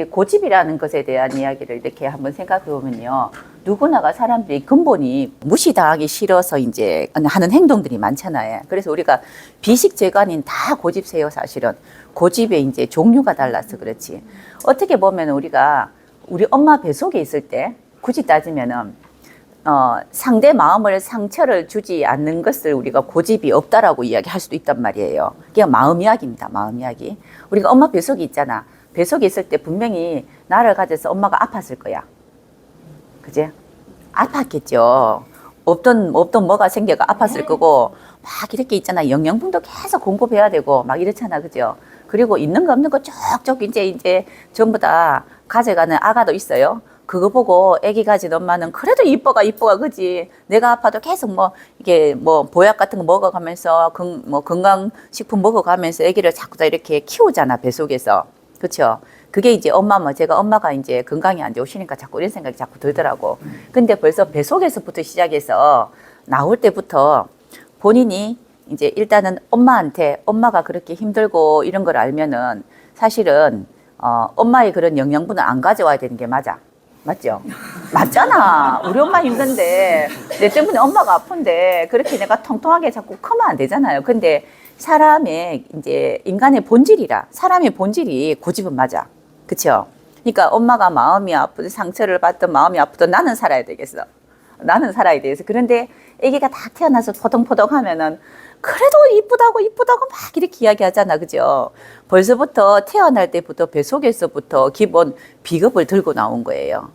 고집이라는 것에 대한 이야기를 이렇게 한번 생각해 보면요. 누구나가 사람들이 근본이 무시당하기 싫어서 이제 하는 행동들이 많잖아요. 그래서 우리가 비식재간인 다 고집세요, 사실은. 고집의 이제 종류가 달라서 그렇지. 어떻게 보면 우리가 우리 엄마 뱃속에 있을 때 굳이 따지면은 상대 마음을 상처를 주지 않는 것을 우리가 고집이 없다라고 이야기할 수도 있단 말이에요. 그게 마음 이야기입니다. 마음 이야기. 우리가 엄마 뱃속에 있잖아. 뱃속에 있을 때 분명히 나를 가져서 엄마가 아팠을 거야. 그지? 아팠겠죠. 없던 뭐가 생겨가 아팠을 거고, 막 이렇게 있잖아. 영양분도 계속 공급해야 되고, 막 이렇잖아. 그죠? 그리고 있는 거 없는 거 쪽쪽 이제 전부 다 가져가는 아가도 있어요. 그거 보고 애기 가진 엄마는 그래도 이뻐가, 그지? 내가 아파도 계속 이게 보약 같은 거 먹어가면서, 건강식품 먹어가면서 애기를 자꾸 다 이렇게 키우잖아, 뱃속에서. 그렇죠? 그게 이제 제가 엄마가 이제 건강이 안 좋으시니까 자꾸 이런 생각이 자꾸 들더라고. 근데 벌써 뱃속에서부터 시작해서 나올 때부터 본인이 이제 일단은 엄마가 그렇게 힘들고 이런 걸 알면은 사실은, 엄마의 그런 영양분을 안 가져와야 되는 게 맞아. 맞죠? 맞잖아. 우리 엄마 힘든데, 내 때문에 엄마가 아픈데, 그렇게 내가 통통하게 자꾸 크면 안 되잖아요. 근데 사람의 인간의 본질이라, 사람의 본질이 고집은 맞아. 그쵸? 그러니까 엄마가 마음이 아프든 상처를 받든 마음이 아프든 나는 살아야 되겠어. 나는 살아야 되겠어. 그런데 아기가 다 태어나서 포동포동 하면은 그래도 이쁘다고 막 이렇게 이야기하잖아. 그죠? 벌써부터 태어날 때부터 뱃속에서부터 기본 비겁을 들고 나온 거예요.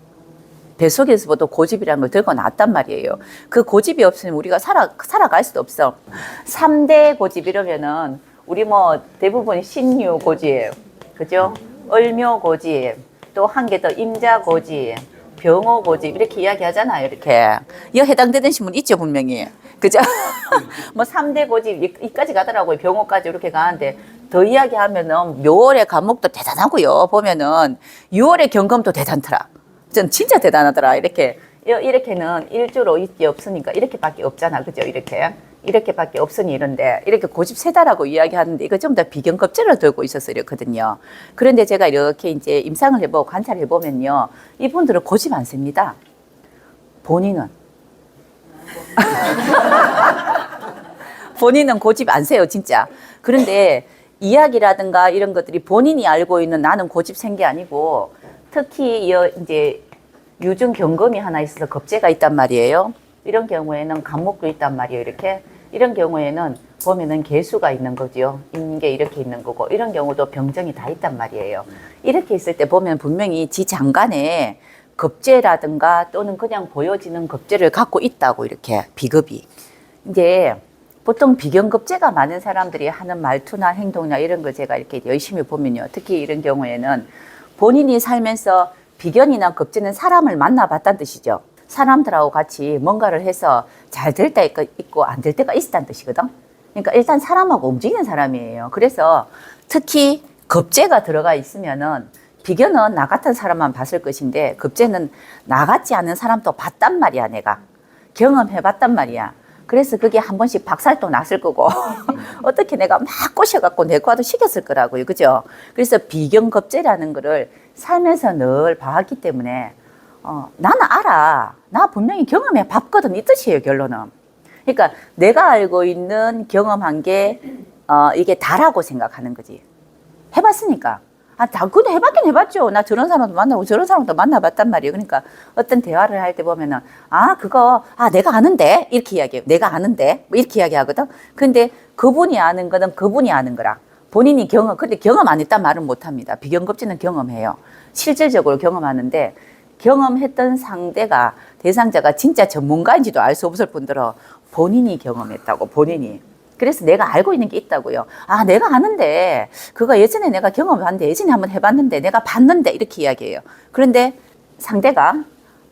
뱃속에서부터 고집이라는 걸 들고 나왔단 말이에요. 그 고집이 없으면 우리가 살아갈 수도 없어. 3대 고집 이러면은 우리 대부분 신유 고집, 그죠? 을묘 고집, 또 한 개 더 임자 고집, 병호 고집 이렇게 이야기하잖아요. 이렇게. 이거 해당되는 신문 있죠, 분명히. 그죠? 3대 고집 이까지 가더라고요. 병호까지 이렇게 가는데 더 이야기하면은 묘월의 감목도 대단하고요. 보면은 6월의 경금도 대단더라. 전 진짜 대단하더라. 이렇게는 일주로 있기 없으니까 이렇게밖에 없잖아. 그죠? 이렇게밖에 없으니 이런데 이렇게 고집 세다라고 이야기하는데 이거 좀 더 비경겁제를 들고 있어서 이렇거든요. 그런데 제가 이렇게 이제 임상을 해보고 관찰을 해보면요. 이분들은 고집 안 셉니다. 본인은 고집 안 세요, 진짜. 그런데 이야기라든가 이런 것들이 본인이 알고 있는 나는 고집 센 게 아니고 특히 이제 유중 경금이 하나 있어서 겁재가 있단 말이에요. 이런 경우에는 간목도 있단 말이에요. 이런 경우에는 보면은 개수가 있는 거죠. 있는 게 이렇게 있는 거고 이런 경우도 병정이 다 있단 말이에요. 이렇게 있을 때 보면 분명히 지 장간에 겁재라든가 또는 그냥 보여지는 겁재를 갖고 있다고 이렇게 비겁이. 이제 보통 비경겁재가 많은 사람들이 하는 말투나 행동이나 이런 걸 제가 이렇게 열심히 보면요. 특히 이런 경우에는 본인이 살면서 비견이나 겁재는 사람을 만나봤다는 뜻이죠. 사람들하고 같이 뭔가를 해서 잘 될 때가 있고 안 될 때가 있다는 뜻이거든. 그러니까 일단 사람하고 움직이는 사람이에요. 그래서 특히 겁재가 들어가 있으면은 비견은 나 같은 사람만 봤을 것인데 겁재는 나 같지 않은 사람도 봤단 말이야, 내가. 경험해봤단 말이야. 그래서 그게 한 번씩 박살도 났을 거고 어떻게 내가 막 꼬셔갖고 내과도 시켰을 거라고요. 그죠? 그래서 비경겁재라는 거를 살면서 늘 봐왔기 때문에 나는 알아. 나 분명히 경험해 봤거든. 이 뜻이에요, 결론은. 그러니까 내가 알고 있는 경험한 게 이게 다라고 생각하는 거지. 해봤으니까. 그것도 해봤긴 해봤죠. 나 저런 사람도 만나고 저런 사람도 만나봤단 말이에요. 그러니까 어떤 대화를 할 때 보면은 내가 아는데 이렇게 이야기해요. 내가 아는데 뭐 이렇게 이야기하거든. 근데 그분이 아는 거는 그분이 아는 거라. 본인이 근데 경험 안 했단 말은 못 합니다. 비경겁지는 경험해요. 실질적으로 경험하는데 경험했던 대상자가 진짜 전문가인지도 알 수 없을 뿐더러 본인이 경험했다고, 본인이. 그래서 내가 알고 있는 게 있다고요. 내가 아는데, 그거 예전에 내가 경험했는데, 예전에 한번 해봤는데, 내가 봤는데, 이렇게 이야기해요. 그런데 상대가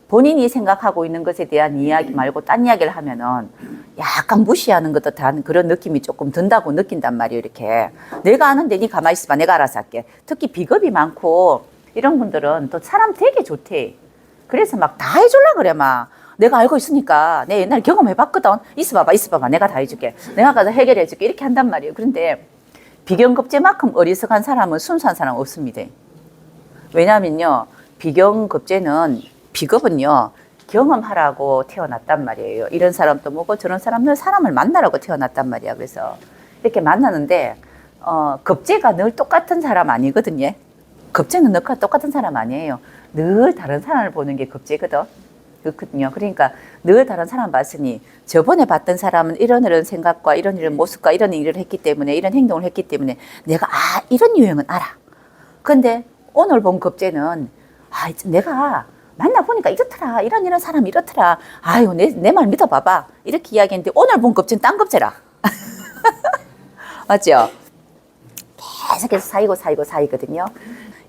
본인이 생각하고 있는 것에 대한 이야기 말고 딴 이야기를 하면은 약간 무시하는 것 듯한 그런 느낌이 조금 든다고 느낀단 말이에요, 이렇게. 내가 아는데, 니 가만히 있어봐. 내가 알아서 할게. 특히 비겁이 많고, 이런 분들은 또 사람 되게 좋대. 그래서 막 다 해주려고 그래, 막. 내가 알고 있으니까 내 옛날에 경험해봤거든. 있어봐봐. 내가 다 해줄게. 내가 가서 해결해줄게. 이렇게 한단 말이에요. 그런데 비경겁제만큼 어리석한 사람은 순수한 사람은 없습니다. 왜냐면요, 비경급제는, 비겁은요, 경험하라고 태어났단 말이에요. 이런 사람도 뭐고 저런 사람들 사람을 만나라고 태어났단 말이야. 그래서 이렇게 만나는데 급제가 늘 똑같은 사람 아니거든요. 급제는 늘 똑같은 사람 아니에요. 늘 다른 사람을 보는 게 급제거든. 그렇거든요. 그러니까 늘 다른 사람 봤으니 저번에 봤던 사람은 이런 생각과 이런 모습과 이런 일을 했기 때문에 이런 행동을 했기 때문에 내가 이런 유형은 알아. 근데 오늘 본 급제는 내가 만나보니까 이렇더라. 이런 사람이 이렇더라. 아유, 내 말 믿어봐봐. 이렇게 이야기했는데 오늘 본 급제는 딴 급제라. 맞죠? 계속해서 사이거든요.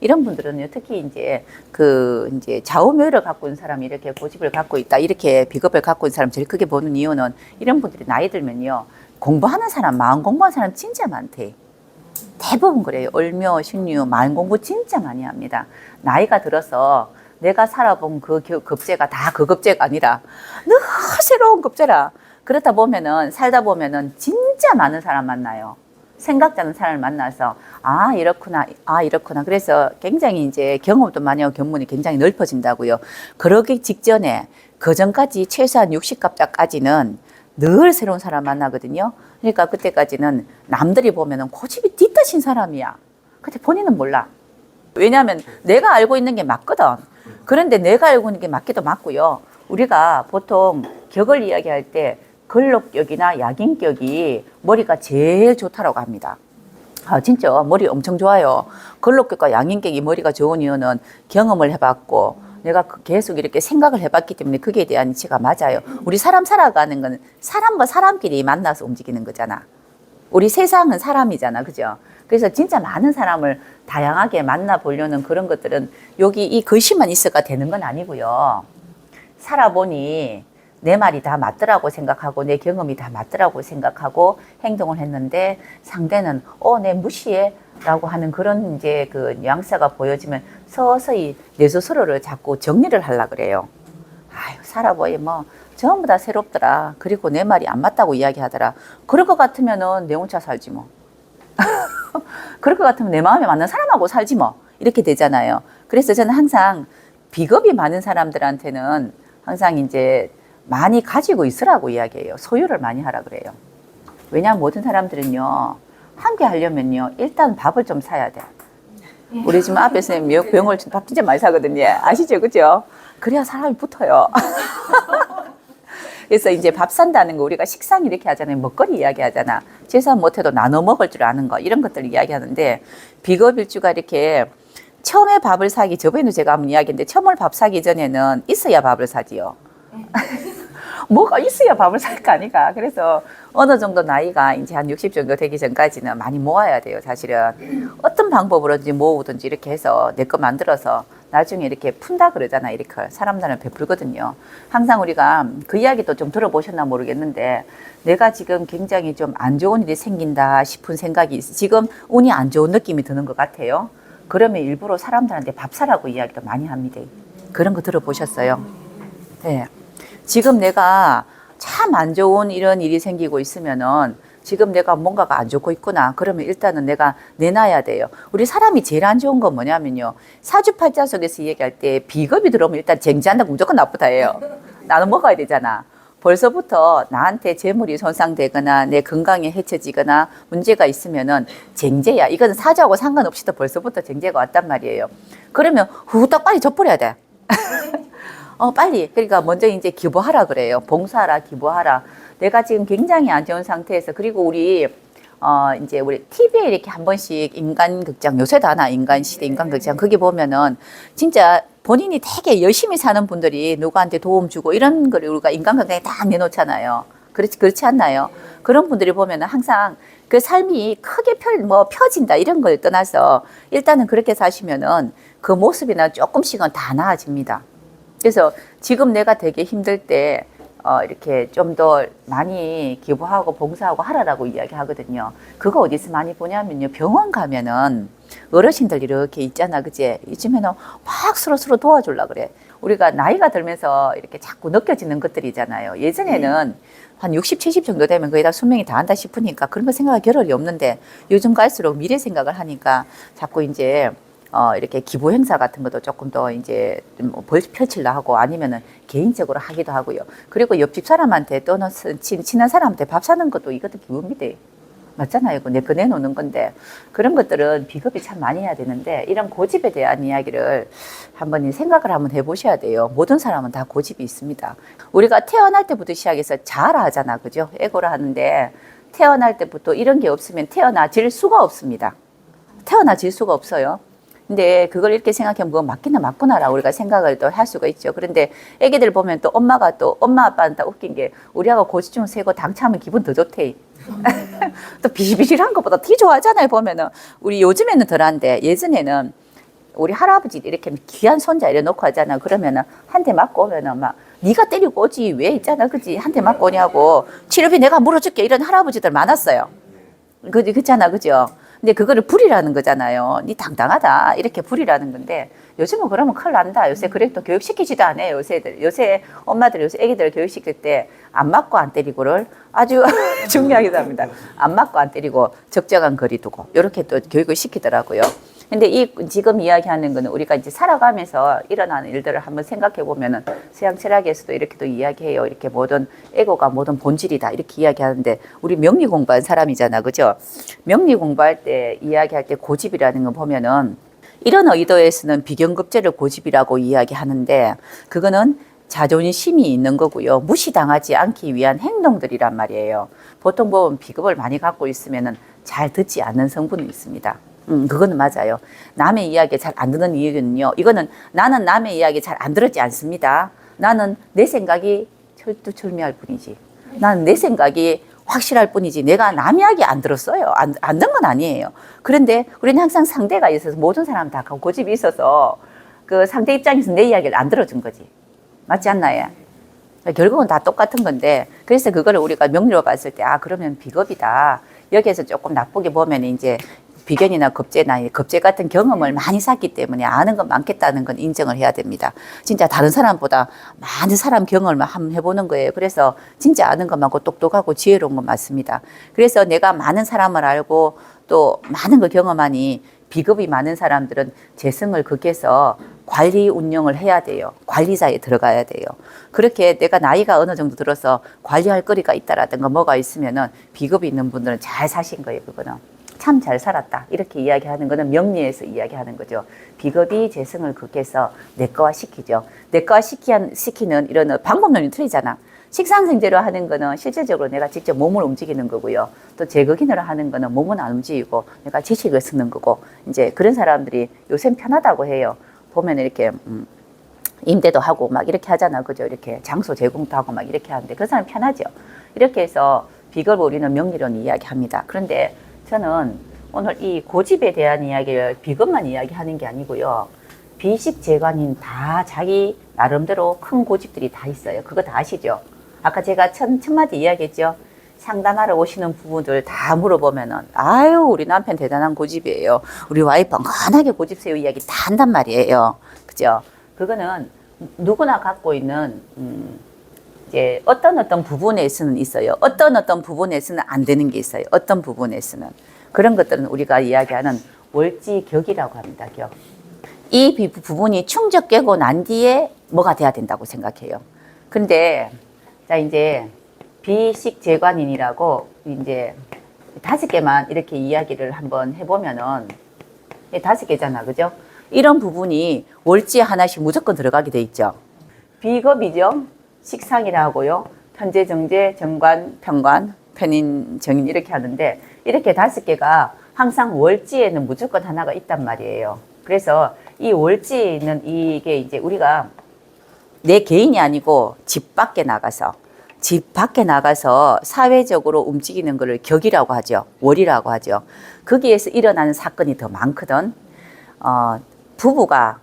이런 분들은 특히 이제 좌우명을 갖고 있는 사람이 이렇게 고집을 갖고 있다. 이렇게 비겁을 갖고 있는 사람 제일 크게 보는 이유는 이런 분들이 나이 들면요. 공부하는 사람, 마음 공부하는 사람 진짜 많대. 대부분 그래요. 을묘, 신유, 마음 공부 진짜 많이 합니다. 나이가 들어서 내가 살아본 그 급제가 다 그 급제가 아니라 늘 새로운 급제라. 그렇다 보면은 살다 보면은 진짜 많은 사람 만나요. 생각자는 사람을 만나서 이렇구나. 그래서 굉장히 이제 경험도 많이 하고 견문이 굉장히 넓어진다고요. 그러기 직전에 그 전까지 최소한 60갑자까지는 늘 새로운 사람 만나거든요. 그러니까 그때까지는 남들이 보면은 고집이 뒤떠신 사람이야. 근데 본인은 몰라. 왜냐하면 내가 알고 있는 게 맞거든. 그런데 내가 알고 있는 게 맞기도 맞고요. 우리가 보통 격을 이야기할 때 근록격이나 약인격이 머리가 제일 좋다라고 합니다. 진짜 머리 엄청 좋아요. 근록격과 양인격이 머리가 좋은 이유는 경험을 해봤고 내가 계속 이렇게 생각을 해봤기 때문에 그게 대한 이치가 맞아요. 우리 사람 살아가는 건 사람과 사람끼리 만나서 움직이는 거잖아. 우리 세상은 사람이잖아. 그죠? 그래서 진짜 많은 사람을 다양하게 만나보려는 그런 것들은 여기 이 글씨만 있어가 되는 건 아니고요. 살아보니 내 말이 다 맞더라고 생각하고 내 경험이 다 맞더라고 생각하고 행동을 했는데 상대는 내 무시해 라고 하는 그런 이제 그 뉘앙스가 보여지면 서서히 내 스스로를 자꾸 정리를 하려고 그래요. 살아보니 뭐 전부 다 새롭더라. 그리고 내 말이 안 맞다고 이야기하더라. 그럴 것 같으면은 내 혼자 살지 뭐. 그럴 것 같으면 내 마음에 맞는 사람하고 살지 뭐. 이렇게 되잖아요. 그래서 저는 항상 비겁이 많은 사람들한테는 항상 이제 많이 가지고 있으라고 이야기해요. 소유를 많이 하라 그래요. 왜냐하면 모든 사람들은요, 함께 하려면요, 일단 밥을 좀 사야 돼. 우리 지금 앞에서 병을 밥 진짜 많이 사거든요. 아시죠? 그죠? 그래야 사람이 붙어요. 그래서 이제 밥 산다는 거 우리가 식상 이렇게 하잖아요. 먹거리 이야기 하잖아. 제사 못해도 나눠 먹을 줄 아는 거 이런 것들 이야기하는데 비겁일주가 이렇게 처음에 밥을 사기 저번에도 제가 한번 이야기했는데 처음에 밥 사기 전에는 있어야 밥을 사지요. 뭐가 있어야 밥을 살 거 아니까. 그래서 어느 정도 나이가 이제 한 60 정도 되기 전까지는 많이 모아야 돼요. 사실은 어떤 방법으로든지 모으든지 이렇게 해서 내 거 만들어서 나중에 이렇게 푼다 그러잖아. 이렇게 사람들은 베풀거든요. 항상 우리가 그 이야기도 좀 들어보셨나 모르겠는데 내가 지금 굉장히 좀 안 좋은 일이 생긴다 싶은 생각이 지금 운이 안 좋은 느낌이 드는 것 같아요. 그러면 일부러 사람들한테 밥 사라고 이야기도 많이 합니다. 그런 거 들어보셨어요? 네. 지금 내가 참 안 좋은 이런 일이 생기고 있으면은 지금 내가 뭔가가 안 좋고 있구나. 그러면 일단은 내가 내놔야 돼요. 우리 사람이 제일 안 좋은 건 뭐냐면요. 사주팔자 속에서 얘기할 때 비겁이 들어오면 일단 쟁취한다고 무조건 나쁘다예요. 나는 먹어야 되잖아. 벌써부터 나한테 재물이 손상되거나 내 건강에 해쳐지거나 문제가 있으면은 쟁제야. 이거는 사주하고 상관없이도 벌써부터 쟁제가 왔단 말이에요. 그러면 후딱 빨리 져버려야 돼. 빨리. 그러니까 먼저 이제 기부하라 그래요. 봉사하라, 기부하라. 내가 지금 굉장히 안 좋은 상태에서, 그리고 우리 TV에 이렇게 한 번씩 인간극장, 요새도 하나, 인간시대, 인간극장, 거기 보면은 진짜 본인이 되게 열심히 사는 분들이 누구한테 도움 주고 이런 거를 우리가 인간극장에 다 내놓잖아요. 그렇지 않나요? 그런 분들이 보면은 항상 그 삶이 크게 펴진다 이런 걸 떠나서 일단은 그렇게 사시면은 그 모습이나 조금씩은 다 나아집니다. 그래서 지금 내가 되게 힘들 때 이렇게 좀 더 많이 기부하고 봉사하고 하라라고 이야기하거든요. 그거 어디서 많이 보냐면요. 병원 가면은 어르신들 이렇게 있잖아. 그치? 이쯤에는 막 서로 도와주려고 그래. 우리가 나이가 들면서 이렇게 자꾸 느껴지는 것들이잖아요. 예전에는 한 60, 70 정도 되면 거의 다 수명이 다 한다 싶으니까 그런 거 생각할 겨를이 없는데 요즘 갈수록 미래 생각을 하니까 자꾸 이제 이렇게 기부 행사 같은 것도 조금 더 이제 펼치려 하고 아니면은 개인적으로 하기도 하고요. 그리고 옆집 사람한테 또는 친한 사람한테 밥 사는 것도 이것도 기부입니다. 맞잖아요. 내 거 내놓는 건데 그런 것들은 비겁이 참 많이 해야 되는데 이런 고집에 대한 이야기를 한번 생각을 한번 해보셔야 돼요. 모든 사람은 다 고집이 있습니다. 우리가 태어날 때부터 시작해서 자라하잖아, 그죠? 에고를 하는데 태어날 때부터 이런 게 없으면 태어나질 수가 없습니다. 태어나질 수가 없어요. 근데 그걸 이렇게 생각하면 그거 맞기는 맞구나라고 우리가 생각을 또 할 수가 있죠. 그런데 애기들 보면 또 엄마 아빠는 다 웃긴 게 우리하고 고집좀 세고 당차면 기분 더 좋대. 또 비실비실한 것보다 더 좋아하잖아요. 보면은 우리 요즘에는 덜한데 예전에는 우리 할아버지 이렇게 귀한 손자 이래 놓고 하잖아. 그러면은 한 대 맞고 오면은 막 네가 때리고 오지 왜 있잖아, 그지? 한 대 맞고 오냐고 치료비 내가 물어줄게 이런 할아버지들 많았어요. 그렇잖아, 그죠? 근데 그거를 불이라는 거잖아요. 니 당당하다 이렇게 불이라는 건데 요즘은 그러면 큰일 난다. 요새 그래도 교육시키지도 않아요. 요새 엄마들 요새 애기들 교육시킬 때 안 맞고 안 때리고를 아주 중요하게 합니다. 안 맞고 안 때리고 적정한 거리 두고 이렇게 또 교육을 시키더라고요. 근데 지금 이야기하는 거는 우리가 이제 살아가면서 일어나는 일들을 한번 생각해 보면은 서양 철학에서도 이렇게 또 이야기해요. 이렇게 모든 에고가 모든 본질이다 이렇게 이야기하는데 우리 명리 공부한 사람이잖아, 그죠? 명리 공부할 때 이야기할 때 고집이라는 거 보면은 이런 의도에서는 비경급제를 고집이라고 이야기하는데 그거는 자존심이 있는 거고요. 무시당하지 않기 위한 행동들이란 말이에요. 보통 보면 비겁을 많이 갖고 있으면은 잘 듣지 않는 성분이 있습니다. 그거는 맞아요. 남의 이야기 잘 안 듣는 이유는요. 이거는 나는 남의 이야기 잘 안 들었지 않습니다. 나는 내 생각이 철두철미할 뿐이지. 나는 내 생각이 확실할 뿐이지 내가 남 이야기 안 들었어요. 안 듣는 건 아니에요. 그런데 우리는 항상 상대가 있어서 모든 사람 다 고집이 있어서 그 상대 입장에서 내 이야기를 안 들어준 거지. 맞지 않나요? 결국은 다 똑같은 건데 그래서 그거를 우리가 명리로 봤을 때 그러면 비겁이다. 여기에서 조금 나쁘게 보면 이제 비견이나 겁제 같은 경험을 많이 쌓기 때문에 아는 건 많겠다는 건 인정을 해야 됩니다. 진짜 다른 사람보다 많은 사람 경험을 한번 해보는 거예요. 그래서 진짜 아는 것 많고 똑똑하고 지혜로운 건 맞습니다. 그래서 내가 많은 사람을 알고 또 많은 걸 경험하니 비겁이 많은 사람들은 재성을 극해서 관리 운영을 해야 돼요. 관리자에 들어가야 돼요. 그렇게 내가 나이가 어느 정도 들어서 관리할 거리가 있다라든가 뭐가 있으면은 비겁이 있는 분들은 잘 사신 거예요. 그거는 참 잘 살았다 이렇게 이야기하는 거는 명리에서 이야기하는 거죠. 비겁이 재성을 극해서 내꺼화 시키죠. 내꺼화 시키는 이런 방법론이 틀리잖아. 식상생제로 하는 거는 실질적으로 내가 직접 몸을 움직이는 거고요. 또 제거기능으로 하는 거는 몸은 안 움직이고 내가 지식을 쓰는 거고 이제 그런 사람들이 요새 편하다고 해요. 보면 이렇게 임대도 하고 막 이렇게 하잖아, 그죠? 이렇게 장소 제공도 하고 막 이렇게 하는데 그 사람 편하죠. 이렇게 해서 비겁을 우리는 명리론 이야기합니다. 그런데 저는 오늘 이 고집에 대한 이야기를 비겁만 이야기하는 게 아니고요. 비식재관인 다 자기 나름대로 큰 고집들이 다 있어요. 그거 다 아시죠? 아까 제가 첫 마디 이야기했죠. 상담하러 오시는 부부들 다 물어보면은 아유 우리 남편 대단한 고집이에요. 우리 와이프 엉건하게 고집세요 이야기 다 한단 말이에요. 그죠? 그거는 누구나 갖고 있는 이제 어떤 부분에서는 있어요. 어떤 부분에서는 안 되는 게 있어요. 어떤 부분에서는 그런 것들은 우리가 이야기하는 월지격이라고 합니다. 격. 이 부분이 충족되고 난 뒤에 뭐가 돼야 된다고 생각해요. 근데 자 이제 비식재관인이라고 이제 5개만 이렇게 이야기를 한번 해보면은 5개잖아, 그죠? 이런 부분이 월지에 하나씩 무조건 들어가게 돼 있죠. 비겁이죠. 식상이라고요. 편재, 정재, 정관, 편관, 편인, 정인 이렇게 하는데 이렇게 5개가 항상 월지에는 무조건 하나가 있단 말이에요. 그래서 이 월지는 이게 이제 우리가 내 개인이 아니고 집 밖에 나가서 사회적으로 움직이는 것을 격이라고 하죠. 월이라고 하죠. 거기에서 일어나는 사건이 더 많거든. 부부가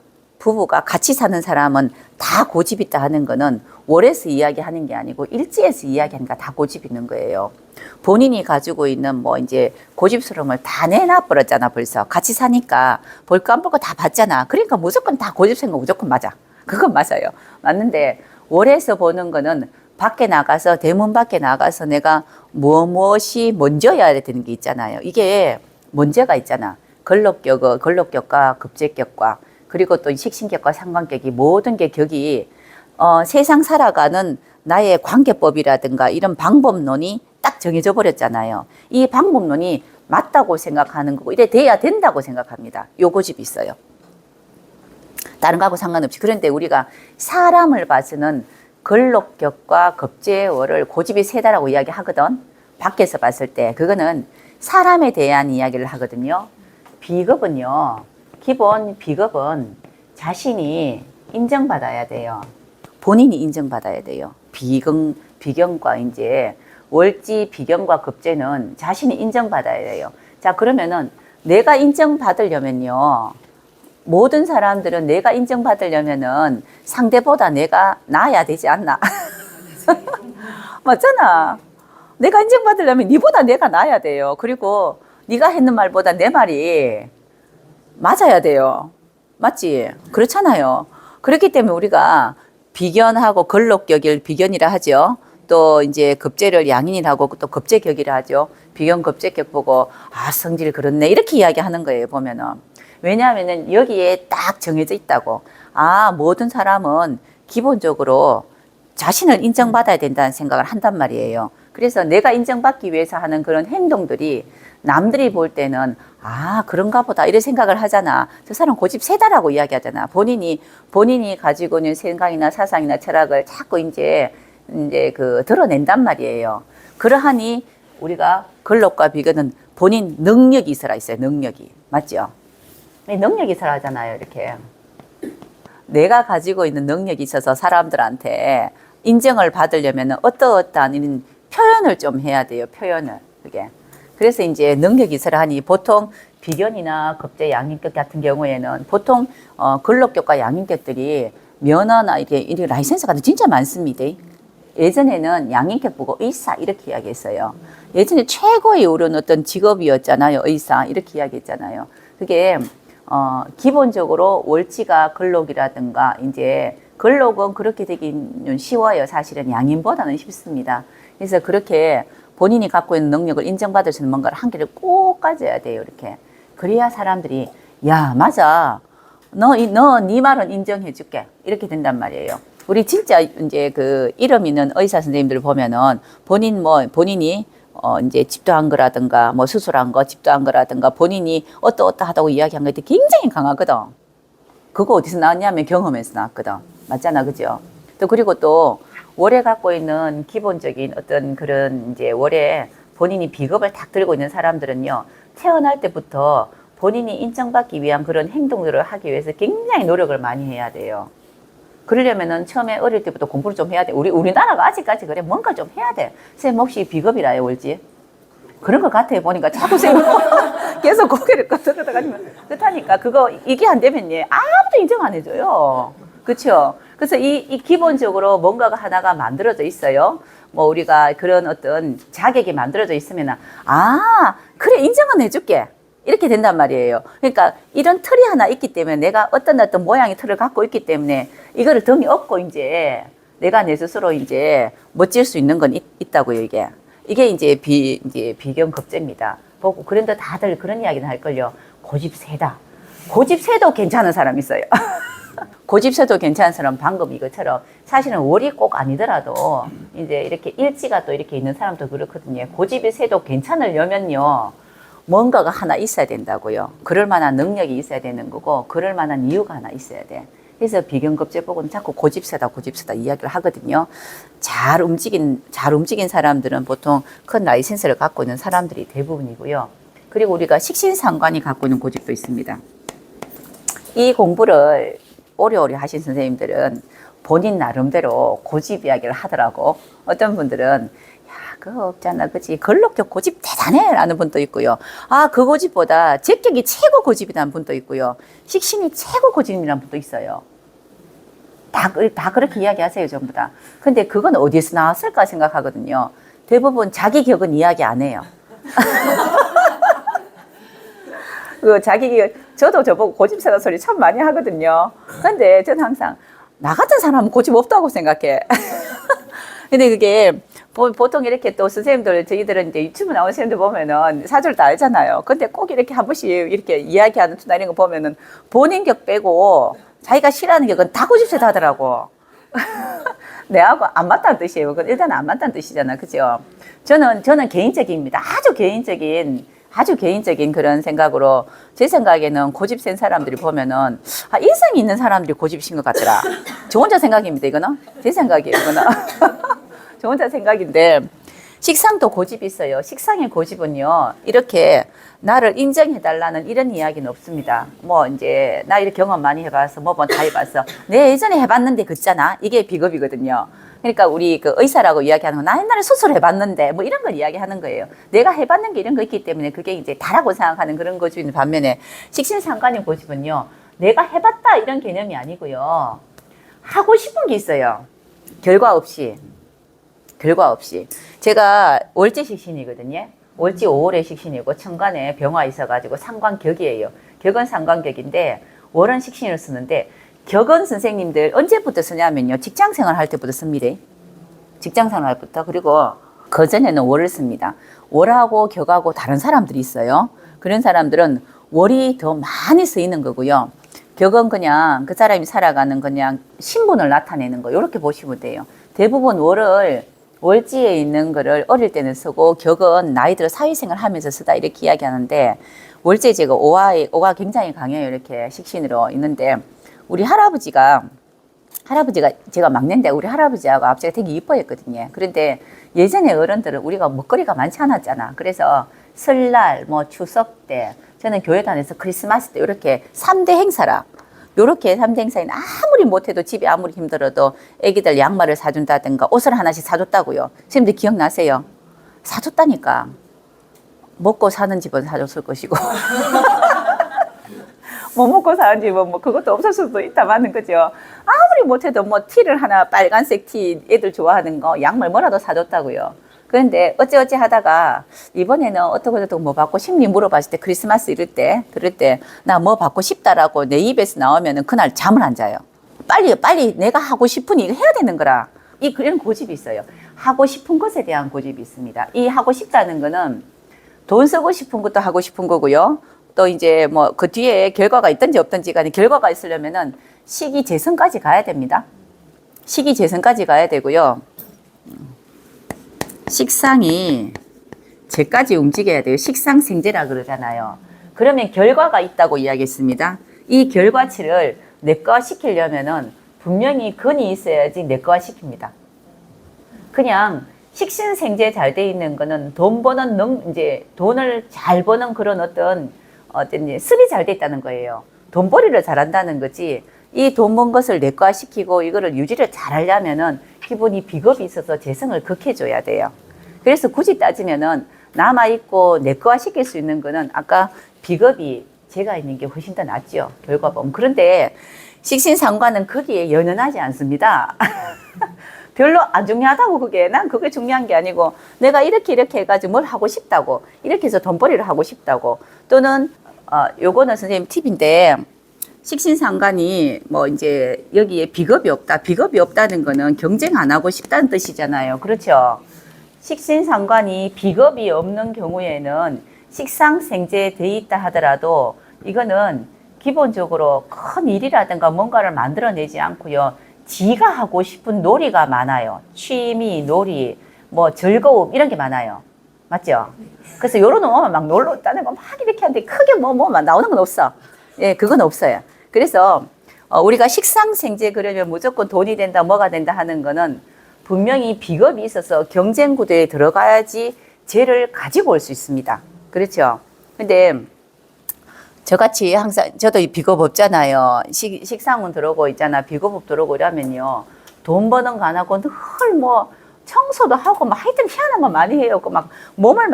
같이 사는 사람은 다 고집 있다 하는 거는 월에서 이야기하는 게 아니고 일지에서 이야기하니까 다 고집 있는 거예요. 본인이 가지고 있는 뭐 이제 고집스러움을 다 내놔버렸잖아 벌써. 같이 사니까 볼 거 안 볼 거 다 봤잖아. 그러니까 무조건 다 고집스러운 거 무조건 맞아. 그건 맞아요. 맞는데 월에서 보는 거는 밖에 나가서 대문 밖에 나가서 내가 무엇이 먼저여야 되는 게 있잖아요. 이게 먼저가 있잖아. 근록격과 급제격과 그리고 또 식신격과 상관격이 모든 게 격이 세상 살아가는 나의 관계법이라든가 이런 방법론이 딱 정해져 버렸잖아요. 이 방법론이 맞다고 생각하는 거고 이래 돼야 된다고 생각합니다. 요 고집이 있어요. 다른 거하고 상관없이. 그런데 우리가 사람을 봐서는 근록격과 급제월을 고집이 세다라고 이야기하거든. 밖에서 봤을 때 그거는 사람에 대한 이야기를 하거든요. 비겁은요. 기본 비겁은 자신이 인정받아야 돼요. 본인이 인정받아야 돼요. 비경과 이제 월지 비경과 급제는 자신이 인정받아야 돼요. 자, 그러면은 내가 인정받으려면요. 모든 사람들은 내가 인정받으려면은 상대보다 내가 나아야 되지 않나? 맞잖아. 내가 인정받으려면 니보다 내가 나아야 돼요. 그리고 네가 했는 말보다 내 말이 맞아야 돼요. 맞지? 그렇잖아요. 그렇기 때문에 우리가 비견하고 근록격일 비견이라 하죠. 또 이제 급제를 양인이라고 또 급제격이라 하죠. 비견 급제격 보고 성질 그렇네 이렇게 이야기하는 거예요. 보면은. 왜냐하면은 여기에 딱 정해져 있다고. 모든 사람은 기본적으로 자신을 인정받아야 된다는 생각을 한단 말이에요. 그래서 내가 인정받기 위해서 하는 그런 행동들이 남들이 볼 때는 그런가 보다 이런 생각을 하잖아. 저 사람 고집 세다라고 이야기하잖아. 본인이 가지고 있는 생각이나 사상이나 철학을 자꾸 이제 드러낸단 말이에요. 그러하니 우리가 근록과 비견은 본인 능력이 있어라 있어요. 능력이. 맞죠? 능력이 있어라 하잖아요. 이렇게. 내가 가지고 있는 능력이 있어서 사람들한테 인정을 받으려면 어떠한 이런 표현을 좀 해야 돼요. 표현을. 그게. 그래서 이제 능력이 있어라 하니 보통 비견이나 급제 양인격 같은 경우에는 보통 근록격과 양인격들이 면허나 이렇게 라이센스가 진짜 많습니다. 예전에는 양인격 보고 의사 이렇게 이야기했어요. 예전에 최고에 오른 어떤 직업이었잖아요. 의사 이렇게 이야기했잖아요. 그게 기본적으로 월지가 근록이라든가 이제 근록은 그렇게 되기는 쉬워요. 사실은 양인보다는 쉽습니다. 그래서 그렇게 본인이 갖고 있는 능력을 인정받을 수 있는 뭔가를 한 개를 꼭 가져야 돼요. 이렇게. 그래야 사람들이 야 맞아. 네 말은 인정해 줄게. 이렇게 된단 말이에요. 우리 진짜 이제 그 이름 있는 의사 선생님들 보면은 본인이 이제 집도 한 거라든가 뭐 수술한 거 집도 한 거라든가 본인이 어떠하다고 이야기한 것들이 굉장히 강하거든. 그거 어디서 나왔냐면 경험에서 나왔거든. 맞잖아. 그죠? 또 그리고 또 월에 갖고 있는 기본적인 어떤 그런 이제 월에 본인이 비겁을 딱 들고 있는 사람들은요. 태어날 때부터 본인이 인정받기 위한 그런 행동들을 하기 위해서 굉장히 노력을 많이 해야 돼요. 그러려면은 처음에 어릴 때부터 공부를 좀 해야 돼. 우리나라가 아직까지 그래. 뭔가 좀 해야 돼. 쌤 혹시 비겁이라요, 월지? 그런 것 같아요. 보니까 자꾸 쌤 계속 고개를 끄덕끄덕하면 그렇다니까 이게 안 되면 아무도 인정 안 해줘요. 그렇죠? 그래서 이 기본적으로 뭔가가 하나가 만들어져 있어요. 뭐 우리가 그런 어떤 자격이 만들어져 있으면 그래 인정은 해줄게. 이렇게 된단 말이에요. 그러니까 이런 틀이 하나 있기 때문에 내가 어떤 모양의 틀을 갖고 있기 때문에 이거를 덩이 업고 이제 내가 내 스스로 이제 멋질 수 있는 건 있다고요, 이게. 이게 이제 비견급제입니다. 보고 그런데 다들 그런 이야기는 할걸요. 고집 세다. 고집 세도 괜찮은 사람 있어요. 고집 세도 괜찮은 사람 방금 이것처럼 사실은 월이 꼭 아니더라도 이제 이렇게 일지가 또 이렇게 있는 사람도 그렇거든요. 고집이 세도 괜찮으려면요. 뭔가가 하나 있어야 된다고요. 그럴 만한 능력이 있어야 되는 거고 그럴 만한 이유가 하나 있어야 돼. 그래서 비견급제 보고는 자꾸 고집세다 이야기를 하거든요. 잘 움직인 사람들은 보통 큰 라이센스를 갖고 있는 사람들이 대부분이고요. 그리고 우리가 식신상관이 갖고 있는 고집도 있습니다. 이 공부를 오래오래 하신 선생님들은 본인 나름대로 고집 이야기를 하더라고. 어떤 분들은 그거 없잖아, 그치? 근록격 고집 대단해! 라는 분도 있고요. 그 고집보다 제격이 최고 고집이라는 분도 있고요. 식신이 최고 고집이라는 분도 있어요. 다 그렇게 이야기하세요, 전부 다. 근데 그건 어디서 나왔을까 생각하거든요. 대부분 자기 격은 이야기 안 해요. 저도 저보고 고집 세다 소리 참 많이 하거든요. 근데 저는 항상, 나 같은 사람은 고집 없다고 생각해. 근데 그게 보통 이렇게 또 선생님들, 저희들은 이제 유튜브 나오는 선생님들 보면은 사주를 다 알잖아요. 근데 꼭 이렇게 한 번씩 이렇게 이야기하는 투나 이런 거 보면은 본인 격 빼고 자기가 싫어하는 격은 다 고집세다 하더라고. 내하고 안 맞다는 뜻이에요. 일단 안 맞다는 뜻이잖아. 그죠? 저는 개인적입니다. 아주 개인적인 그런 생각으로 제 생각에는 고집 센 사람들이 보면은 인성이 있는 사람들이 고집이신 것 같더라. 저 혼자 생각입니다. 이거는 제 생각이에요. 이거는 저 혼자 생각인데 식상도 고집이 있어요. 식상의 고집은요 이렇게 나를 인정해달라는 이런 이야기는 없습니다. 뭐 이제 나 이렇게 경험 많이 해봐서 뭐 다 해봤어. 내 예전에 해봤는데 그랬잖아. 이게 비겁이거든요. 그러니까 우리 그 의사라고 이야기하는 건 나 옛날에 수술해봤는데 뭐 이런 걸 이야기하는 거예요. 내가 해봤는 게 이런 거 있기 때문에 그게 이제 다라고 생각하는 그런 고집인 반면에 식신상관의 고집은요. 내가 해봤다 이런 개념이 아니고요. 하고 싶은 게 있어요. 결과 없이. 제가 월지 식신이거든요. 월지 5월의 식신이고 천간에 병화 있어가지고 상관격이에요. 격은 상관격인데 월은 식신을 쓰는데 격은 선생님들 언제부터 쓰냐면요. 직장생활 할 때부터 씁니다. 직장생활 할 때부터. 그리고 그전에는 월을 씁니다. 월하고 격하고 다른 사람들이 있어요. 그런 사람들은 월이 더 많이 쓰이는 거고요. 격은 그냥 그 사람이 살아가는 그냥 신분을 나타내는 거 이렇게 보시면 돼요. 대부분 월지에 있는 거를 어릴 때는 쓰고 격은 나이 들어 사회생활 하면서 쓰다 이렇게 이야기하는데 월지에 제가 오가 굉장히 강해요. 이렇게 식신으로 있는데 우리 할아버지가 제가 막내인데 우리 할아버지하고 아버지가 되게 이뻐했거든요. 그런데 예전에 어른들은 우리가 먹거리가 많지 않았잖아. 그래서 설날, 뭐 추석 때, 저는 교회 다녀서 크리스마스 때 이렇게 3대 행사라. 요렇게 3대 행사에는 아무리 못해도 집이 아무리 힘들어도 애기들 양말을 사준다든가 옷을 하나씩 사줬다고요. 선생님들 기억나세요? 사줬다니까. 먹고 사는 집은 사줬을 것이고. 뭐 먹고 사는 집은 뭐 그것도 없을 수도 있다마는 거죠. 아무리 못해도 뭐 티를 하나 빨간색 티 애들 좋아하는 거 양말 뭐라도 사줬다고요. 그런데 어찌 하다가 이번에는 어떻게 뭐 받고 싶니 물어봤을 때 크리스마스 그럴 때 나 뭐 받고 싶다라고 내 입에서 나오면은 그날 잠을 안 자요. 빨리 내가 하고 싶으니 이거 해야 되는 거라. 그런 고집이 있어요. 하고 싶은 것에 대한 고집이 있습니다. 이 하고 싶다는 거는 돈 쓰고 싶은 것도 하고 싶은 거고요. 또 이제 뭐 그 뒤에 결과가 있든지 없든지 간에 결과가 있으려면은 시기 재선까지 가야 됩니다. 시기 재선까지 가야 되고요. 식상이 재까지 움직여야 돼요. 식상생재라 그러잖아요. 그러면 결과가 있다고 이야기했습니다. 이 결과치를 내과시키려면은 분명히 근이 있어야지 내과 시킵니다. 그냥 식신생재 잘 돼 있는 거는 돈 버는 이제 돈을 잘 버는 그런 어떤 이제 습이 잘 돼 있다는 거예요. 돈벌이를 잘한다는 거지. 이 돈 번 것을 내과시키고 이거를 유지를 잘 하려면은 기본이 비겁이 있어서 재성을 극해줘야 돼요. 그래서 굳이 따지면은 남아있고 내과시킬 수 있는 거는 아까 비겁이 제가 있는 게 훨씬 더 낫죠. 결과 보면. 그런데 식신상관은 거기에 연연하지 않습니다. 별로 안 중요하다고 그게. 난 그게 중요한 게 아니고 내가 이렇게 해가지고 뭘 하고 싶다고. 이렇게 해서 돈벌이를 하고 싶다고. 또는 요거는 선생님 팁인데 식신상관이 뭐 이제 여기에 비겁이 없다. 비겁이 없다는 거는 경쟁 안 하고 싶다는 뜻이잖아요. 그렇죠? 식신상관이 비겁이 없는 경우에는 식상생재에 돼 있다 하더라도 이거는 기본적으로 큰 일이라든가 뭔가를 만들어내지 않고요. 지가 하고 싶은 놀이가 많아요. 취미, 놀이, 뭐 즐거움 이런 게 많아요. 맞죠? 그래서 요런 오면 막 놀러 다니고 막 이렇게 하는데 크게 막 나오는 건 없어. 예, 그건 없어요. 그래서 우리가 식상생재 그러면 무조건 돈이 된다, 뭐가 된다 하는 거는 분명히 비겁이 있어서 경쟁 구도에 들어가야지 재를 가지고 올 수 있습니다. 그렇죠? 근데 저같이 항상 저도 비겁 없잖아요. 식상은 들어오고 있잖아. 비겁 들어오고 이러면요. 돈 버는 거 안 하고 늘 뭐 청소도 하고 막 하여튼 희한한 거 많이 해요. 막 몸을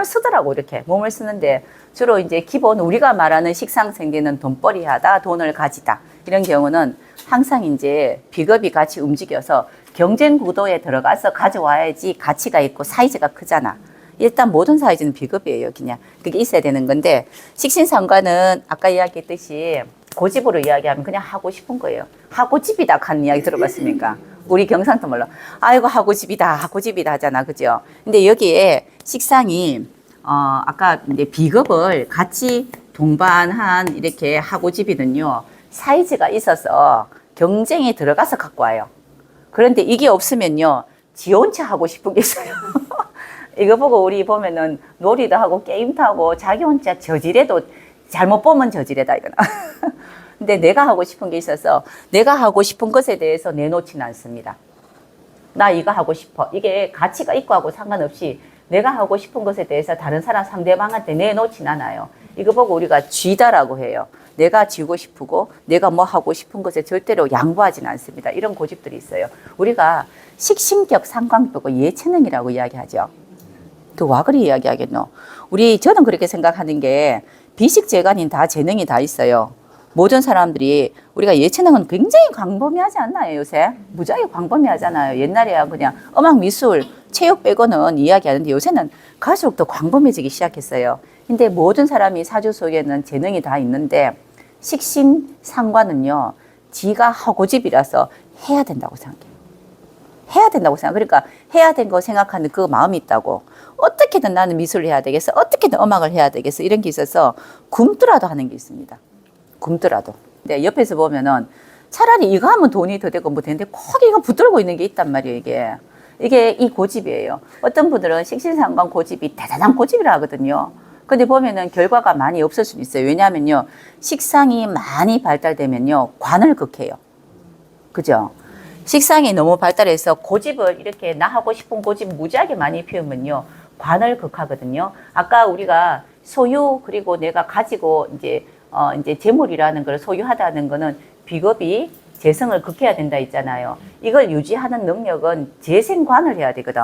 쓰더라고 이렇게 몸을 쓰는데 주로 이제 기본 우리가 말하는 식상생계는 돈벌이하다, 돈을 가지다 이런 경우는 항상 이제 비겁이 같이 움직여서 경쟁 구도에 들어가서 가져와야지 가치가 있고 사이즈가 크잖아. 일단 모든 사이즈는 비겁이에요. 그냥 그게 있어야 되는 건데 식신상관은 아까 이야기했듯이 고집으로 이야기하면 그냥 하고 싶은 거예요. 하고 집이다 하는 이야기 들어봤습니까? 우리 경상도 말로 아이고 하고집이다 하잖아, 그죠? 근데 여기에 식상이 아까 이제 비겁을 같이 동반한 이렇게 하고집이는요 사이즈가 있어서 경쟁에 들어가서 갖고 와요. 그런데 이게 없으면요 지 혼자 하고 싶은 게 있어요. 이거 보고 우리 보면은 놀이도 하고 게임도 하고 자기 혼자 저지레도 잘못 보면 저지레다 이거는. 근데 내가 하고 싶은 게 있어서 내가 하고 싶은 것에 대해서 내놓지는 않습니다. 나 이거 하고 싶어. 이게 가치가 있고 하고 상관없이 내가 하고 싶은 것에 대해서 다른 사람 상대방한테 내놓지는 않아요. 이거 보고 우리가 쥐다라고 해요. 내가 쥐고 싶고 내가 뭐 하고 싶은 것에 절대로 양보하지는 않습니다. 이런 고집들이 있어요. 우리가 식신격 상관보고 예체능이라고 이야기하죠. 그 와 그리 이야기하겠노? 저는 그렇게 생각하는 게 비식재간인 다 재능이 다 있어요. 모든 사람들이 우리가 예체능은 굉장히 광범위하지 않나요, 요새? 무지하게 광범위하잖아요. 옛날에야 그냥 음악, 미술, 체육 빼고는 이야기하는데 요새는 갈수록 더 광범해지기 시작했어요. 근데 모든 사람이 사주 속에는 재능이 다 있는데 식신상관은요, 지가 하고집이라서 해야 된다고 생각해요. 해야 된다고 생각. 그러니까 해야 된 거 생각하는 그 마음이 있다고. 어떻게든 나는 미술을 해야 되겠어. 어떻게든 음악을 해야 되겠어. 이런 게 있어서 굶더라도 하는 게 있습니다. 굶더라도. 근데 옆에서 보면은 차라리 이거 하면 돈이 더 되고 뭐 되는데 꼭 이거 붙들고 있는 게 있단 말이에요, 이게 이 고집이에요. 어떤 분들은 식신상관 고집이 대단한 고집이라 하거든요. 근데 보면은 결과가 많이 없을 수도 있어요. 왜냐하면요, 식상이 많이 발달되면요, 관을 극해요. 그죠? 식상이 너무 발달해서 고집을 이렇게 나 하고 싶은 고집 무지하게 많이 피우면요, 관을 극하거든요. 아까 우리가 소유 그리고 내가 가지고 이제 재물이라는 걸 소유하다는 거는 비겁이 재성을 극해야 된다 했잖아요. 이걸 유지하는 능력은 재생관을 해야 되거든.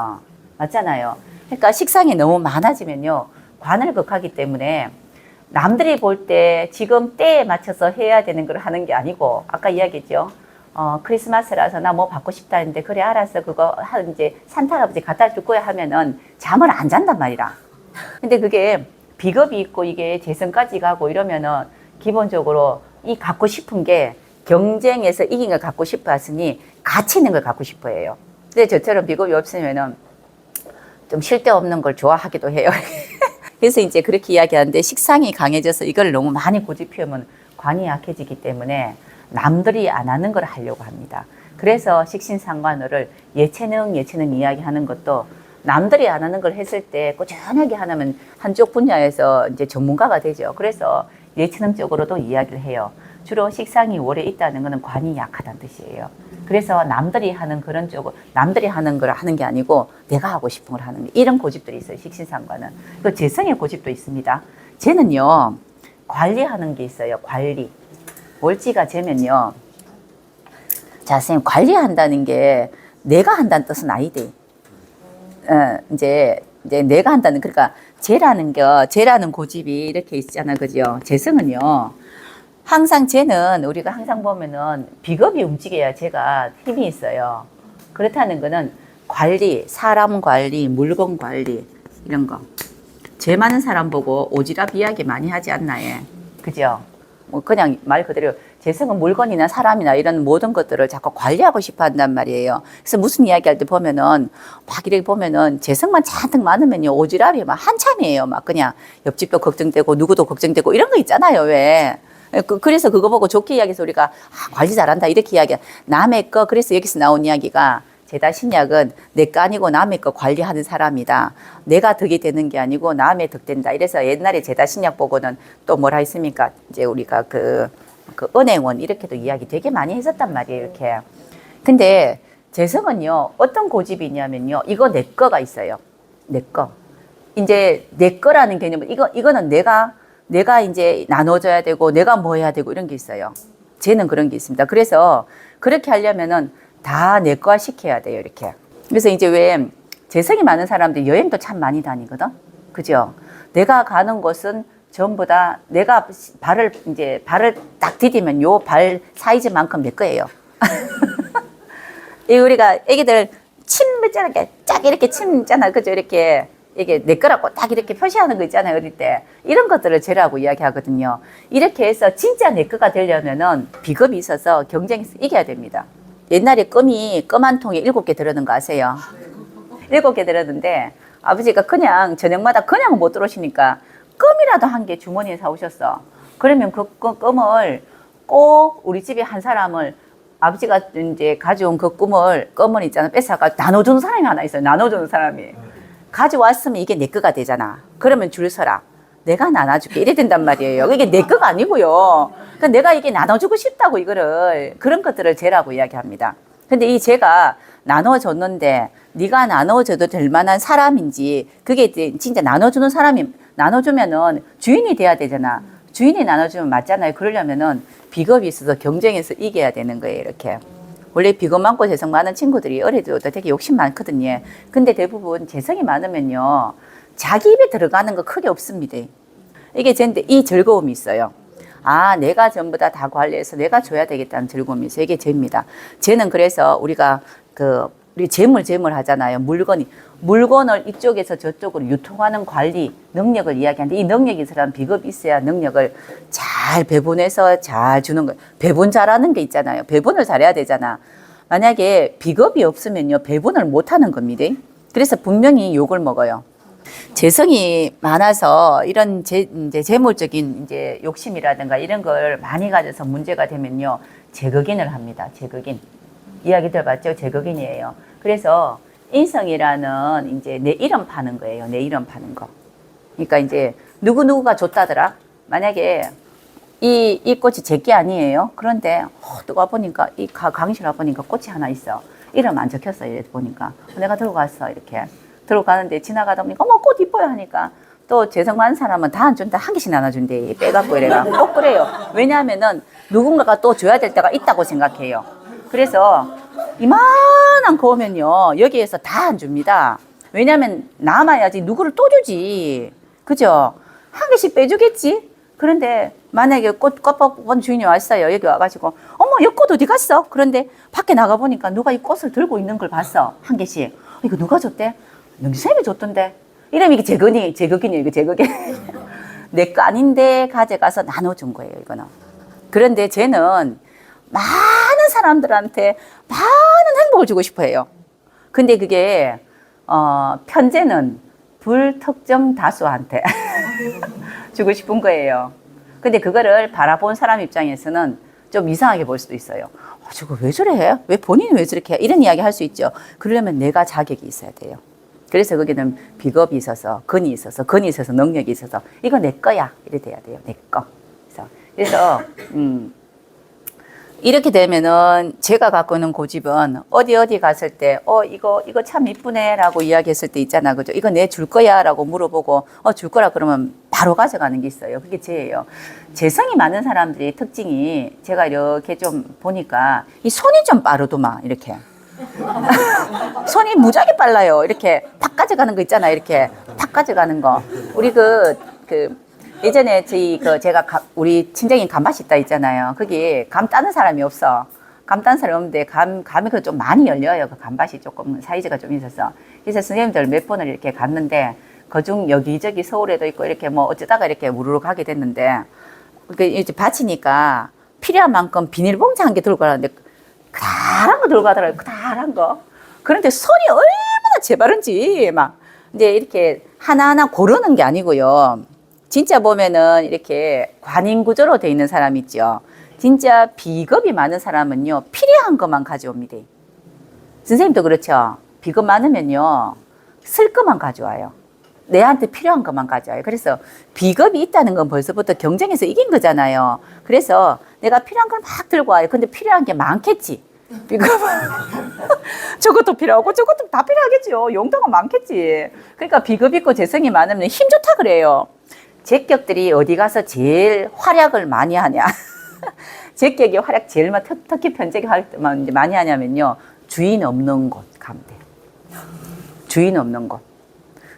맞잖아요. 그러니까 식상이 너무 많아지면요, 관을 극하기 때문에 남들이 볼 때 지금 때에 맞춰서 해야 되는 걸 하는 게 아니고, 아까 이야기했죠. 크리스마스라서 나 뭐 받고 싶다 했는데, 그래, 알았어. 그거 이제 산타 할아버지 갖다 줄 거야 하면은 잠을 안 잔단 말이라. 근데 그게 비겁이 있고 이게 재성까지 가고 이러면은 기본적으로 이 갖고 싶은 게 경쟁에서 이긴 걸 갖고 싶어 하으니 가치 있는 걸 갖고 싶어 해요. 근데 저처럼 비겁이 없으면은 좀 쉴 데 없는 걸 좋아하기도 해요. 그래서 이제 그렇게 이야기하는데, 식상이 강해져서 이걸 너무 많이 고집피우면 관이 약해지기 때문에 남들이 안 하는 걸 하려고 합니다. 그래서 식신상관어를 예체능 이야기하는 것도 남들이 안 하는 걸 했을 때 꾸준하게 하면 한쪽 분야에서 이제 전문가가 되죠. 그래서 예체능 쪽으로도 이야기를 해요. 주로 식상이 오래 있다는 것은 관이 약하다는 뜻이에요. 그래서 남들이 하는 그런 쪽을, 남들이 하는 걸 하는 게 아니고 내가 하고 싶은 걸 하는 게, 이런 고집들이 있어요, 식신상관은. 그 재성의 고집도 있습니다. 쟤는요, 관리하는 게 있어요, 관리. 월지가 재면요, 자, 선생님, 관리한다는 게 내가 한다는 뜻은 아니대. 이제 내가 한다는, 그러니까 쟤라는 고집이 이렇게 있잖아, 그죠? 재성은요, 항상 쟤는 우리가 항상 보면은 비겁이 움직여야 쟤가 힘이 있어요. 그렇다는 거는 관리, 사람 관리, 물건 관리, 이런 거. 죄 많은 사람 보고 오지랖 이야기 많이 하지 않나요? 그죠? 뭐 그냥 말 그대로 재성은 물건이나 사람이나 이런 모든 것들을 자꾸 관리하고 싶어 한단 말이에요. 그래서 무슨 이야기 할 때 보면은 막 이렇게 보면은 재성만 잔뜩 많으면요, 오지랖이 막 한참이에요. 막 그냥 옆집도 걱정되고 누구도 걱정되고 이런 거 있잖아요, 왜? 그래서 그거 보고 좋게 이야기해서 우리가 관리 잘한다 이렇게 이야기해. 남의 거, 그래서 여기서 나온 이야기가 제다신약은 내 거 아니고 남의 거 관리하는 사람이다. 내가 덕이 되는 게 아니고 남의 덕된다. 이래서 옛날에 제다신약 보고는 또 뭐라 했습니까? 이제 우리가 그 은행원 이렇게도 이야기 되게 많이 했었단 말이에요, 이렇게. 근데 재성은요, 어떤 고집이 있냐면요, 이거 내 거가 있어요. 내 거. 이제 내 거라는 개념은 이거는 내가 이제 나눠줘야 되고 내가 뭐 해야 되고 이런 게 있어요. 쟤는 그런 게 있습니다. 그래서 그렇게 하려면은 다 내 거화 시켜야 돼요, 이렇게. 그래서 이제 왜 재성이 많은 사람들이 여행도 참 많이 다니거든? 그죠? 내가 가는 곳은 전부 다 내가 발을 딱 디디면 요 발 사이즈만큼 내 거예요. 이 우리가 애기들 침 있잖아, 쫙 이렇게 침 있잖아, 그죠? 이렇게 이게 내 거라고 딱 이렇게 표시하는 거 있잖아요, 어릴 때. 이런 것들을 죄라고 이야기하거든요. 이렇게 해서 진짜 내 거가 되려면은 비겁이 있어서 경쟁에서 이겨야 됩니다. 옛날에 껌 한 통에 7개 들었는 거 아세요? 7개 들었는데 아버지가 그냥 저녁마다 그냥 못 들어오시니까 껌이라도 한 개 주머니에 사오셨어. 그러면 그 껌을 꼭 우리 집에 한 사람을 아버지가 이제 가져온 그 껌을 있잖아. 뺏어가 나눠주는 사람이 하나 있어요. 나눠주는 사람이. 가져왔으면 이게 내 거가 되잖아. 그러면 줄 서라. 내가 나눠줄게. 이래 된단 말이에요. 이게 내 거가 아니고요. 그러니까 내가 이게 나눠주고 싶다고 이거를 그런 것들을 재라고 이야기합니다. 근데 이 제가 나눠줬는데 네가 나눠줘도 될 만한 사람인지 그게 진짜 나눠주는 사람이 나눠주면은 주인이 돼야 되잖아. 주인이 나눠주면 맞잖아요. 그러려면은 비겁이 있어서 경쟁해서 이겨야 되는 거예요. 이렇게. 원래 비겁 많고 재성 많은 친구들이 어릴 때도 되게 욕심 많거든요. 근데 대부분 재성이 많으면요. 자기 입에 들어가는 거 크게 없습니다. 이게 쟤인데 이 즐거움이 있어요. 아, 내가 전부 다 관리해서 내가 줘야 되겠다는 즐거움이 있어요. 이게 쟤입니다. 쟤는 그래서 우리가 우리 재물 하잖아요. 물건을 이쪽에서 저쪽으로 유통하는 관리 능력을 이야기하는데 이 능력이 있으려면 비겁이 있어야 능력을 잘 배분해서 잘 주는 거예요. 배분 잘하는 게 있잖아요. 배분을 잘해야 되잖아. 만약에 비겁이 없으면요. 배분을 못 하는 겁니다. 그래서 분명히 욕을 먹어요. 재성이 많아서 이런 이제 재물적인 이제 욕심이라든가 이런 걸 많이 가져서 문제가 되면요. 제거긴을 합니다. 제거긴. 이야기 들어봤죠? 제거긴이에요. 그래서 인성이라는 이제 내 이름 파는 거예요. 내 이름 파는 거. 그러니까 이제 누구누구가 줬다더라. 만약에 이 꽃이 제게 아니에요. 그런데 또 와보니까 이 강실 와보니까 꽃이 하나 있어. 이름 안 적혔어. 이래 보니까 내가 들고 갔어. 이렇게 들고 가는데 지나가다 보니까 어머 꽃 이뻐요 하니까 또 재성 많은 사람은 다 안 준다. 한 개씩 나눠준대. 빼갖고 이래가 꼭 그래요. 왜냐하면은 누군가가 또 줘야 될 때가 있다고 생각해요. 그래서 이만한 거면요 여기에서 다 안 줍니다. 왜냐하면 남아야지 누구를 또 주지. 그죠? 한 개씩 빼주겠지. 그런데 만약에 꽃 뽑은 주인이 왔어요. 여기 와가지고 어머 이 꽃 어디 갔어? 그런데 밖에 나가보니까 누가 이 꽃을 들고 있는 걸 봤어. 한 개씩. 이거 누가 줬대? 능선이 줬던데. 이러면 이게 제거긴이에요. 이거 제거긴. 내 거 아닌데 가져가서 나눠준 거예요. 이거는. 그런데 쟤는 많은 사람들한테 많은 행복을 주고 싶어 해요. 근데 그게 편제는 불특정 다수한테 주고 싶은 거예요. 근데 그거를 바라본 사람 입장에서는 좀 이상하게 볼 수도 있어요. 저거 왜 저래? 왜 본인이 왜 저렇게 해? 이런 이야기 할 수 있죠. 그러려면 내가 자격이 있어야 돼요. 그래서 거기는 비겁이 있어서 건이 있어서 능력이 있어서 이거 내 거야. 이래 돼야 돼요. 내 거. 그래서 이렇게 되면은 제가 갖고 있는 고집은 어디 갔을 때 이거 참 이쁘네라고 이야기했을 때 있잖아. 그죠? 이거 내 줄 거야라고 물어보고 줄 거라 그러면 바로 가져가는 게 있어요. 그게 쟤예요. 재성이 많은 사람들이 특징이 제가 이렇게 좀 보니까 이 손이 좀 빠르더만 이렇게. 손이 무지하게 빨라요. 이렇게 팍 가져가는 거 있잖아. 이렇게 팍 가져가는 거. 우리 예전에 제가 우리 친정인 감밭이 있다 있잖아요. 거기 감 따는 사람이 없어. 감 따는 사람이 없는데 감이 좀 많이 열려요. 그 감밭이 조금 사이즈가 좀 있었어. 그래서 선생님들 몇 번을 이렇게 갔는데 그중 여기저기 서울에도 있고 이렇게 뭐 어쩌다가 이렇게 우르르 가게 됐는데 이제 밭이니까 필요한 만큼 비닐봉지 한 개 들고 가는데 그다란 거 들고 가더라고요. 그다란 거. 그런데 손이 얼마나 재바른지 막 이제 이렇게 하나하나 고르는 게 아니고요. 진짜 보면은 이렇게 관인 구조로 돼 있는 사람 있죠. 진짜 비겁이 많은 사람은요. 필요한 것만 가져옵니다. 선생님도 그렇죠. 비겁 많으면요. 쓸 것만 가져와요. 내한테 필요한 것만 가져와요. 그래서 비겁이 있다는 건 벌써부터 경쟁에서 이긴 거잖아요. 그래서 내가 필요한 걸 막 들고 와요. 근데 필요한 게 많겠지. 비겁은 저것도 필요하고 저것도 다 필요하겠죠. 용도가 많겠지. 그러니까 비겁 있고 재성이 많으면 힘 좋다 그래요. 제격들이 어디 가서 제일 활약을 많이 하냐. 제격이 활약 제일 특히 편제기 활약 많이 하냐면요. 주인 없는 곳 가면 돼요. 주인 없는 곳.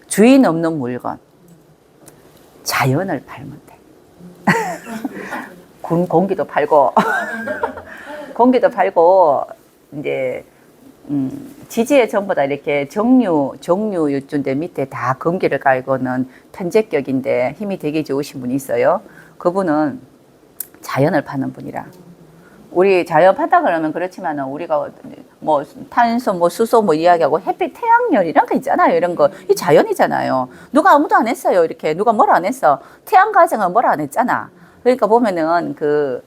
주인 없는 물건. 자연을 팔면 돼. 공기도 팔고 공기도 팔고 이제 지지에 전부 다 이렇게 정류 유준대 밑에 다 금기를 깔고는 편제격인데 힘이 되게 좋으신 분이 있어요. 그분은 자연을 파는 분이라 우리 자연파다 그러면 그렇지만은 우리가 뭐 탄소, 뭐 수소 뭐 이야기하고 햇빛, 태양열 이런 거 있잖아요. 이런 거. 이 자연이잖아요. 누가 아무도 안 했어요. 이렇게. 누가 뭘 안 했어. 태양 가정은 뭘 안 했잖아. 그러니까 보면은 그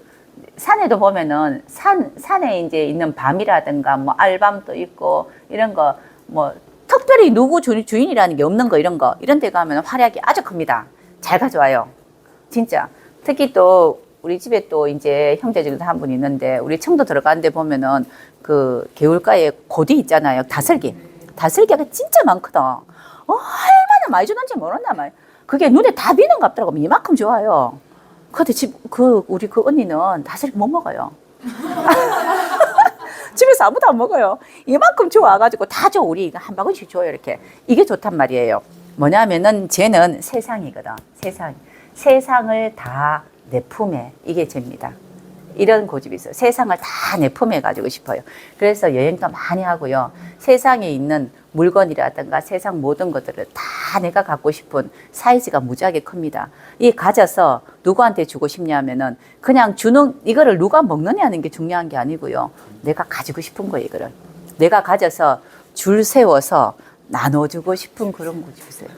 산에도 보면은 산에 이제 있는 밤이라든가 뭐 알밤도 있고 이런 거 뭐 특별히 누구 주인이라는 게 없는 거 이런 거 이런 데 가면 활약이 아주 큽니다. 잘 가져와요. 진짜. 특히 또 우리 집에 또 이제 형제 중에서 한 분 있는데 우리 청도 들어가는데 보면은 그 개울가에 고디 있잖아요. 다슬기가 진짜 많거든. 얼마나 많이 주는지 모른단 말이야. 그게 눈에 다 비는 것 같더라고. 이만큼 좋아요. 근데 우리 그 언니는 다슬기 못 먹어요. 집에서 아무도 안 먹어요. 이만큼 좋아가지고 다 줘. 우리 한 바구니씩 줘요. 이렇게. 이게 좋단 말이에요. 뭐냐면은 쟤는 세상이거든. 세상을 다 내 품에, 이게 쟤입니다. 이런 고집이 있어요. 세상을 다 내 품에 가지고 싶어요. 그래서 여행도 많이 하고요. 세상에 있는 물건이라든가 세상 모든 것들을 다 내가 갖고 싶은 사이즈가 무지하게 큽니다. 이 가져서 누구한테 주고 싶냐면은 그냥 이거를 누가 먹느냐는 게 중요한 게 아니고요. 내가 가지고 싶은 거예요, 이거를. 내가 가져서 줄 세워서 나눠주고 싶은 그런 고집이 있어요.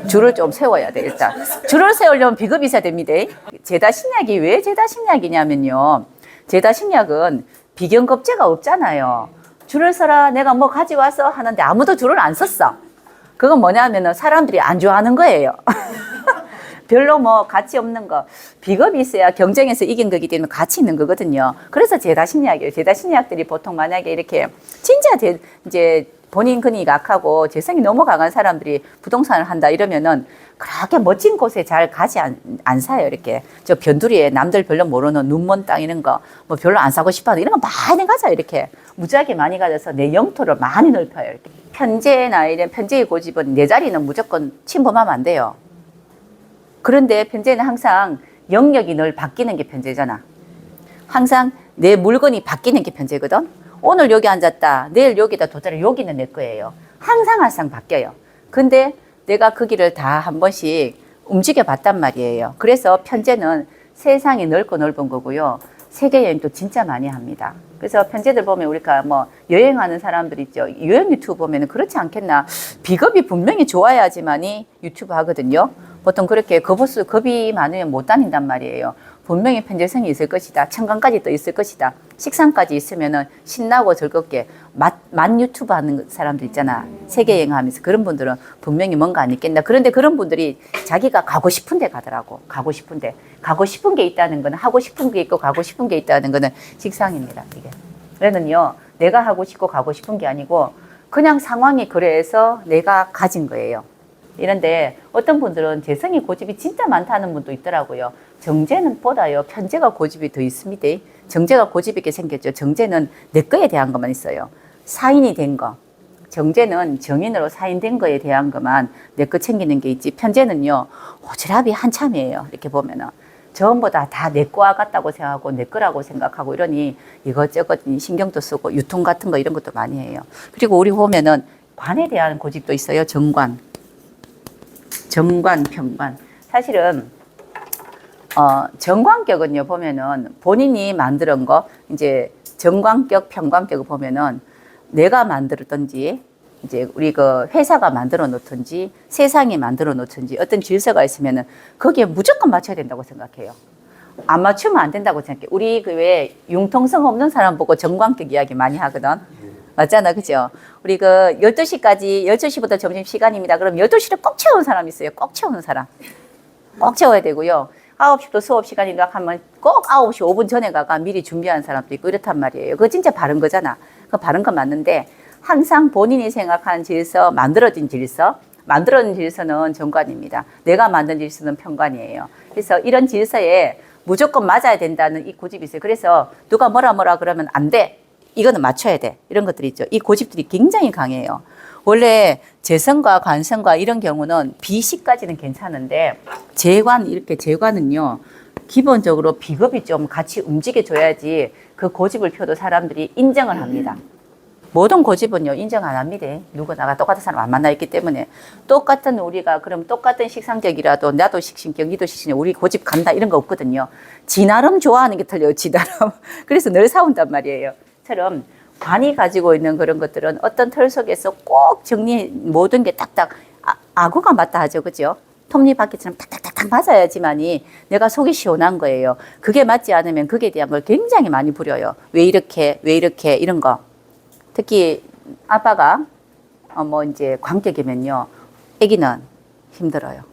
줄을 좀 세워야 돼, 일단. 줄을 세우려면 비겁이 있어야 됩니다. 제다신약이 왜 제다신약이냐면요. 제다신약은 비경겁제가 없잖아요. 줄을 서라, 내가 뭐 가져와서 하는데 아무도 줄을 안 섰어. 그건 뭐냐면은 사람들이 안 좋아하는 거예요. 별로 뭐 가치 없는 거. 비겁이 있어야 경쟁에서 이긴 거기 때문에 가치 있는 거거든요. 그래서 제다신약이에요. 제다신약들이 보통 만약에 이렇게 진짜 이제 본인 근육이 약하고 재성이 너무 강한 사람들이 부동산을 한다 이러면은 그렇게 멋진 곳에 잘 가지 안 사요. 이렇게 저 변두리에 남들 별로 모르는 눈먼 땅 이런 거 뭐 별로 안 사고 싶어하는 이런 거 많이 가져요. 이렇게 무지하게 많이 가져서 내 영토를 많이 넓혀요. 이렇게 편제나 이런 편제의 고집은 내 자리는 무조건 침범하면 안 돼요. 그런데 편제는 항상 영역이 늘 바뀌는 게 편제잖아. 항상 내 물건이 바뀌는 게 편제거든. 오늘 여기 앉았다. 내일 여기다 뒀다. 여기는 내 거예요. 항상 바뀌어요. 근데 내가 그 길을 다 한 번씩 움직여 봤단 말이에요. 그래서 편제는 세상이 넓고 넓은 거고요. 세계 여행도 진짜 많이 합니다. 그래서 편제들 보면 우리가 뭐 여행하는 사람들 있죠. 여행 유튜브 보면 그렇지 않겠나. 비겁이 분명히 좋아야지만이 유튜브 하거든요. 보통 그렇게 겁이 많으면 못 다닌단 말이에요. 분명히 편제성이 있을 것이다. 청강까지 또 있을 것이다. 식상까지 있으면은 신나고 즐겁게 맛 유튜브 하는 사람들 있잖아. 세계 여행하면서 그런 분들은 분명히 뭔가 안 있겠나. 그런데 그런 분들이 자기가 가고 싶은 데 가더라고. 가고 싶은 게 있다는 거는 하고 싶은 게 있고 가고 싶은 게 있다는 거는 식상입니다. 이게. 그래는요, 내가 하고 싶고 가고 싶은 게 아니고 그냥 상황이 그래서 내가 가진 거예요. 이런데 어떤 분들은 재성이 고집이 진짜 많다는 분도 있더라고요. 정제는 보다요, 편제가 고집이 더 있습니다. 정제가 고집 있게 생겼죠. 정제는 내 거에 대한 것만 있어요. 사인이 된 거. 정제는 정인으로 사인된 거에 대한 것만 내 거 챙기는 게 있지. 편제는요, 오지랖이 한참이에요. 이렇게 보면은. 전부 다 내 거와 같다고 생각하고 내 거라고 생각하고 이러니 이것저것 신경도 쓰고 유통 같은 거 이런 것도 많이 해요. 그리고 우리 보면은 관에 대한 고집도 있어요. 정관, 평관. 사실은 정관격은요 보면은 본인이 만드는 거 이제 정관격, 평관격을 보면은 내가 만들었던지 이제 우리 그 회사가 만들어 놓든지 세상이 만들어 놓든지 어떤 질서가 있으면은 거기에 무조건 맞춰야 된다고 생각해요. 안 맞추면 안 된다고 생각해. 우리 그 왜 융통성 없는 사람 보고 정관격 이야기 많이 하거든. 맞잖아, 그죠? 우리 그 12시까지, 12시부터 점심시간입니다. 그럼 12시를 꼭 채우는 사람이 있어요. 꼭 채우는 사람. 꼭 채워야 되고요. 9시부터 수업시간이라 하면 꼭 9시 5분 전에 가가 미리 준비하는 사람도 있고 이렇단 말이에요. 그거 진짜 바른 거잖아. 그거 바른 건 맞는데 항상 본인이 생각하는 질서, 만들어진 질서는 정관입니다. 내가 만든 질서는 평관이에요. 그래서 이런 질서에 무조건 맞아야 된다는 이 고집이 있어요. 그래서 누가 뭐라 그러면 안 돼. 이거는 맞춰야 돼. 이런 것들이 있죠. 이 고집들이 굉장히 강해요. 원래 재성과 관성과 이런 경우는 비식까지는 괜찮은데 재관은요. 기본적으로 비겁이 좀 같이 움직여줘야지 그 고집을 펴도 사람들이 인정을 합니다. 모든 고집은요 인정 안 합니다. 누구나가 똑같은 사람 안 만나 있기 때문에 우리가 그럼 똑같은 식상격이라도 나도 식신격, 니도 식신격, 우리 고집 간다 이런 거 없거든요. 지 나름 좋아하는 게 틀려요. 지 나름. 그래서 늘 싸운단 말이에요. 처럼 관이 가지고 있는 그런 것들은 어떤 틀 속에서 꼭 모든 게 딱딱 아구가 맞다 하죠. 그죠? 톱니바퀴처럼 탁탁탁탁 맞아야지만이 내가 속이 시원한 거예요. 그게 맞지 않으면 그게 대한 걸 굉장히 많이 부려요. 왜 이렇게 이런 거. 특히 아빠가 뭐 이제 관격이면요. 아기는 힘들어요.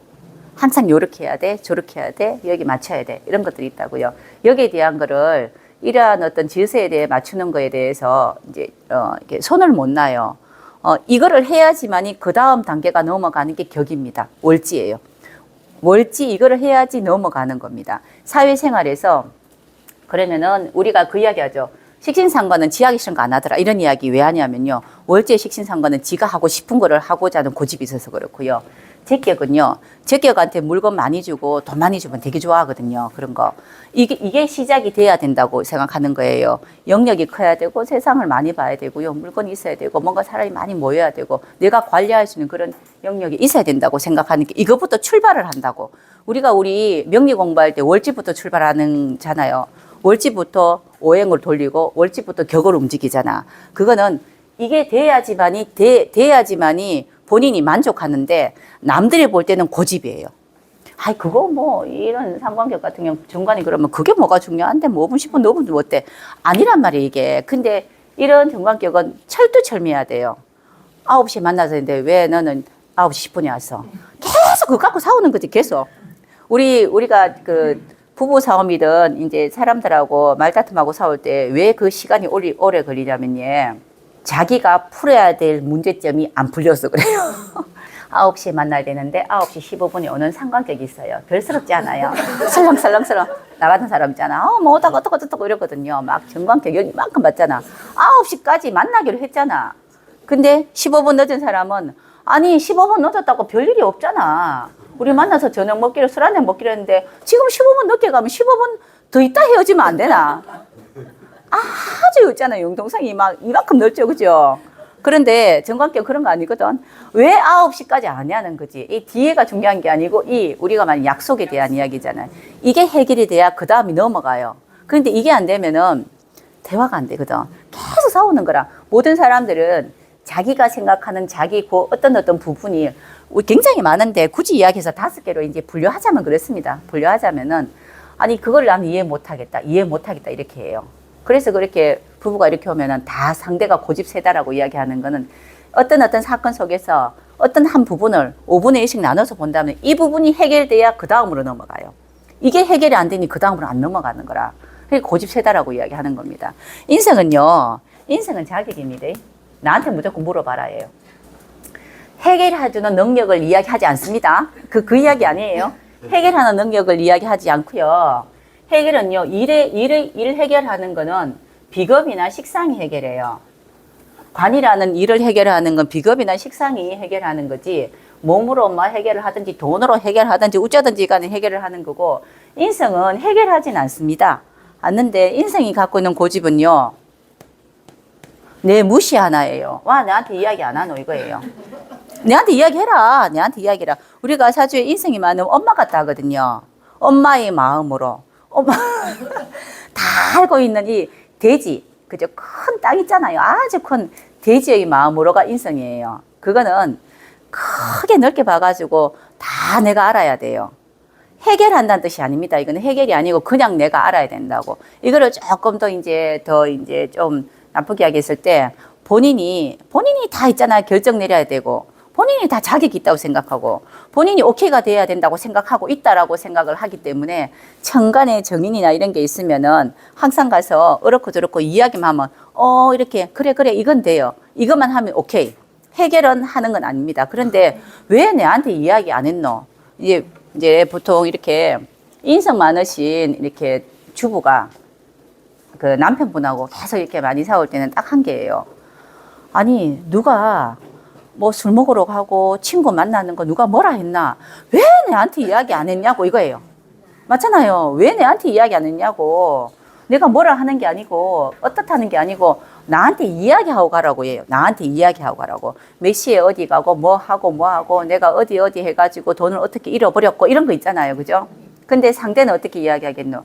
항상 요렇게 해야 돼, 저렇게 해야 돼, 여기 맞춰야 돼. 이런 것들이 있다고요. 여기에 대한 거를 이러한 어떤 질서에 대해 맞추는 거에 대해서 이제 이렇게 손을 못 놔요. 이거를 해야지만이 그 다음 단계가 넘어가는 게 격입니다. 월지예요. 월지 이거를 해야지 넘어가는 겁니다. 사회생활에서 그러면은 우리가 그 이야기 하죠. 식신상관은 지 하기 싫은 거 안 하더라. 이런 이야기 왜 하냐면요. 월지의 식신상관은 지가 하고 싶은 거를 하고자 하는 고집이 있어서 그렇고요. 제격은요. 제격한테 물건 많이 주고 돈 많이 주면 되게 좋아하거든요. 그런 거. 이게 시작이 돼야 된다고 생각하는 거예요. 영역이 커야 되고 세상을 많이 봐야 되고요. 물건이 있어야 되고 뭔가 사람이 많이 모여야 되고 내가 관리할 수 있는 그런 영역이 있어야 된다고 생각하는 게 이것부터 출발을 한다고. 우리 명리 공부할 때 월지부터 출발하는 잖아요. 월지부터 오행을 돌리고 월지부터 격을 움직이잖아. 그거는 이게 돼야지만이 본인이 만족하는데 남들이 볼 때는 고집이에요. 아이 그거 뭐 이런 삼관격 같은 경우 정관이 그러면 그게 뭐가 중요한데 뭐 5분 10분 5분 뭐 어때? 아니란 말이에요 이게. 근데 이런 정관격은 철두철미해야 돼요. 9시에 만나서 했는데 왜 너는 9시 10분에 왔어? 계속 그거 갖고 싸우는 거지 계속. 우리가 그 부부 싸움이든 이제 사람들하고 말다툼하고 싸울 때 왜 그 시간이 오래 걸리냐면요. 자기가 풀어야 될 문제점이 안 풀려서 그래요. 9시에 만나야 되는데 9시 15분에 오는 상관격이 있어요. 별스럽지 않아요. 설렁설렁 나 같은 사람 있잖아. 뭐 어떡하고 이러거든요. 막 정관격이 이만큼 받잖아. 9시까지 만나기로 했잖아. 근데 15분 늦은 사람은 아니 15분 늦었다고 별일이 없잖아. 우리 만나서 저녁 먹기로 술 한잔 먹기로 했는데 지금 15분 늦게 가면 15분 더 있다 헤어지면 안 되나? 아주 있잖아요. 용동성이 이만큼 넓죠. 그죠? 그런데 정관격 그런 거 아니거든. 왜 9시까지 안 하냐는 거지. 이 뒤에가 중요한 게 아니고 우리가 말하는 약속에 대한 이야기잖아요. 이게 해결이 돼야 그 다음이 넘어가요. 그런데 이게 안 되면은 대화가 안 되거든. 계속 싸우는 거라. 모든 사람들은 자기가 생각하는 자기 어떤 부분이 굉장히 많은데 굳이 이야기해서 5개로 이제 분류하자면 그렇습니다. 분류하자면은 아니 그걸 나는 이해 못하겠다 이렇게 해요. 그래서 그렇게 부부가 이렇게 오면은 다 상대가 고집 세다라고 이야기하는 거는 어떤 사건 속에서 어떤 한 부분을 5분의 1씩 나눠서 본다면 이 부분이 해결돼야 그 다음으로 넘어가요. 이게 해결이 안 되니 그 다음으로 안 넘어가는 거라. 그러니까 고집 세다라고 이야기하는 겁니다. 인생은 자격입니다. 나한테 무조건 물어봐라예요. 해결해주는 능력을 이야기하지 않습니다. 그 이야기 아니에요. 해결하는 능력을 이야기하지 않고요. 해결은요, 일 해결하는 거는 비겁이나 식상이 해결해요. 관이라는 일을 해결하는 건 비겁이나 식상이 해결하는 거지, 몸으로 뭐 해결을 하든지 돈으로 해결하든지 어쩌든지 간에 해결을 하는 거고, 인성은 해결하진 않는데, 인성이 갖고 있는 고집은요, 내 무시 하나예요. 와, 나한테 이야기 안 하노, 이거예요. 내한테 이야기해라. 우리가 사주에 인성이 많으면 엄마 같다 하거든요. 엄마의 마음으로. 다 알고 있는 이 대지, 그죠? 큰 땅 있잖아요. 아주 큰 대지의 마음으로가 인성이에요. 그거는 크게 넓게 봐가지고 다 내가 알아야 돼요. 해결한다는 뜻이 아닙니다. 이거는 해결이 아니고 그냥 내가 알아야 된다고. 이거를 조금 더 좀 나쁘게 이야기했을 때 본인이 다 있잖아요. 결정 내려야 되고. 본인이 다 자격이 있다고 생각하고 본인이 오케이가 돼야 된다고 생각하고 있다라고 생각을 하기 때문에 천간에 정인이나 이런 게 있으면은 항상 가서 어렵고 저렇고 이야기만 하면 이렇게 그래 이건 돼요. 이것만 하면 오케이. 해결은 하는 건 아닙니다. 그런데 왜 내한테 이야기 안 했노? 이제 보통 이렇게 인성 많으신 이렇게 주부가 그 남편분하고 계속 이렇게 많이 싸울 때는 딱 한 개예요. 아니 누가 뭐 술 먹으러 가고 친구 만나는 거 누가 뭐라 했나? 왜 내한테 이야기 안 했냐고 이거예요. 맞잖아요. 왜 내한테 이야기 안 했냐고. 내가 뭐라 하는 게 아니고 어떻다는 게 아니고 나한테 이야기하고 가라고 해요. 나한테 이야기하고 가라고. 몇 시에 어디 가고 뭐 하고 내가 어디 해가지고 돈을 어떻게 잃어버렸고 이런 거 있잖아요. 그죠? 근데 상대는 어떻게 이야기하겠노?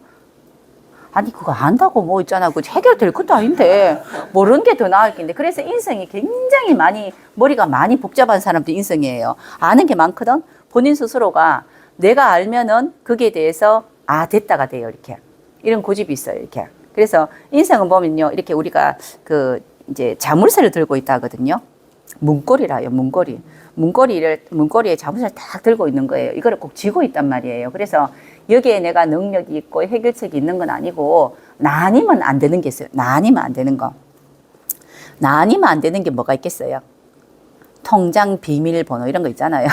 아니 그거 안다고 뭐 있잖아. 그 해결될 것도 아닌데 모르는 게 더 나을 텐데. 그래서 인성이 굉장히 많이 머리가 많이 복잡한 사람도 인성이에요. 아는 게 많거든. 본인 스스로가 내가 알면은 거기에 대해서 아 됐다가 돼요. 이렇게 이런 고집이 있어요. 이렇게. 그래서 인성은 보면요. 이렇게 우리가 그 이제 자물쇠를 들고 있다 하거든요. 문고리라요. 문고리에 자물쇠를 딱 들고 있는 거예요. 이거를 꼭 쥐고 있단 말이에요. 그래서 여기에 내가 능력이 있고 해결책이 있는 건 아니고 나뉘면 안 되는 게 있어요. 나뉘면 안 되는 거. 나뉘면 안 되는 게 뭐가 있겠어요? 통장 비밀번호 이런 거 있잖아요.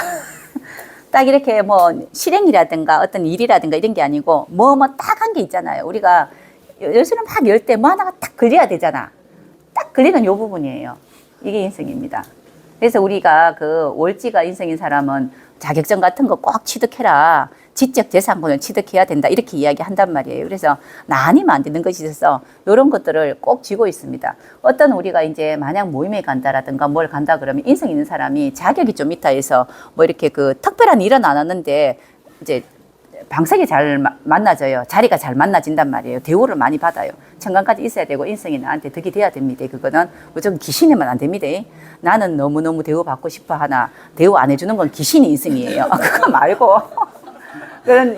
딱 이렇게 뭐 실행이라든가 어떤 일이라든가 이런 게 아니고 뭐 딱 한 게 있잖아요. 우리가 요새는 막 열 때 뭐 하나가 딱 걸려야 되잖아. 딱 걸리는 요 부분이에요. 이게 인성입니다. 그래서 우리가 그 월지가 인성인 사람은 자격증 같은 거 꼭 취득해라. 지적 재산권을 취득해야 된다. 이렇게 이야기한단 말이에요. 그래서 나뉘면 안 되는 것이 있어서 이런 것들을 꼭 쥐고 있습니다. 어떤 우리가 이제 만약 모임에 간다라든가 뭘 간다 그러면 인성 있는 사람이 자격이 좀 있다 해서 뭐 이렇게 그 특별한 일은 안 하는데 이제 방석이 잘 만나져요. 자리가 잘 만나진단 말이에요. 대우를 많이 받아요. 청강까지 있어야 되고 인성이 나한테 덕이 돼야 됩니다. 그거는 무조건 귀신이면 안 됩니다. 나는 너무너무 대우받고 싶어 하나 대우 안 해주는 건 귀신이 인성이에요. 그거 말고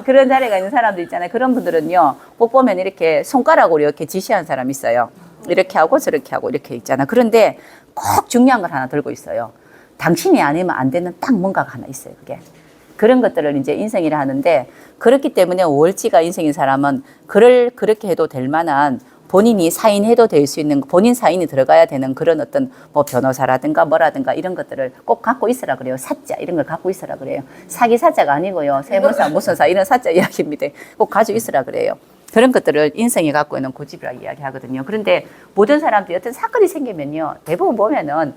그런 자리가 있는 사람들 있잖아요. 그런 분들은요. 꼭 보면 이렇게 손가락으로 이렇게 지시한 사람 있어요. 이렇게 하고 저렇게 하고 이렇게 있잖아. 그런데 꼭 중요한 걸 하나 들고 있어요. 당신이 아니면 안 되는 딱 뭔가가 하나 있어요. 그게. 그런 것들을 이제 인성이라 하는데 그렇기 때문에 월지가 인성인 사람은 그렇게 해도 될 만한 본인이 사인해도 될 수 있는 본인 사인이 들어가야 되는 그런 어떤 뭐 변호사라든가 뭐라든가 이런 것들을 꼭 갖고 있으라 그래요. 사자 이런 걸 갖고 있으라 그래요. 사기 사자가 아니고요. 세무사 무슨 사 이런 사자 이야기입니다. 꼭 가지고 있으라 그래요. 그런 것들을 인성이 갖고 있는 고집이라고 이야기하거든요. 그런데 모든 사람들이 어떤 사건이 생기면요. 대부분 보면은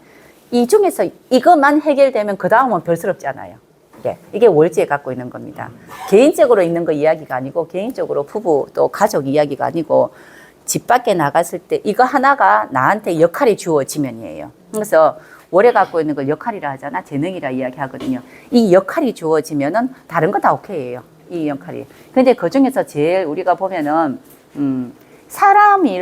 이 중에서 이것만 해결되면 그 다음은 별스럽지 않아요. 이게 월지에 갖고 있는 겁니다. 개인적으로 있는 거 이야기가 아니고 개인적으로 부부 또 가족 이야기가 아니고 집 밖에 나갔을 때 이거 하나가 나한테 역할이 주어지면이에요. 그래서 월에 갖고 있는 걸 역할이라 하잖아. 재능이라 이야기하거든요. 이 역할이 주어지면은 다른 거 다 오케이예요. 이 역할이. 근데 그 중에서 제일 우리가 보면은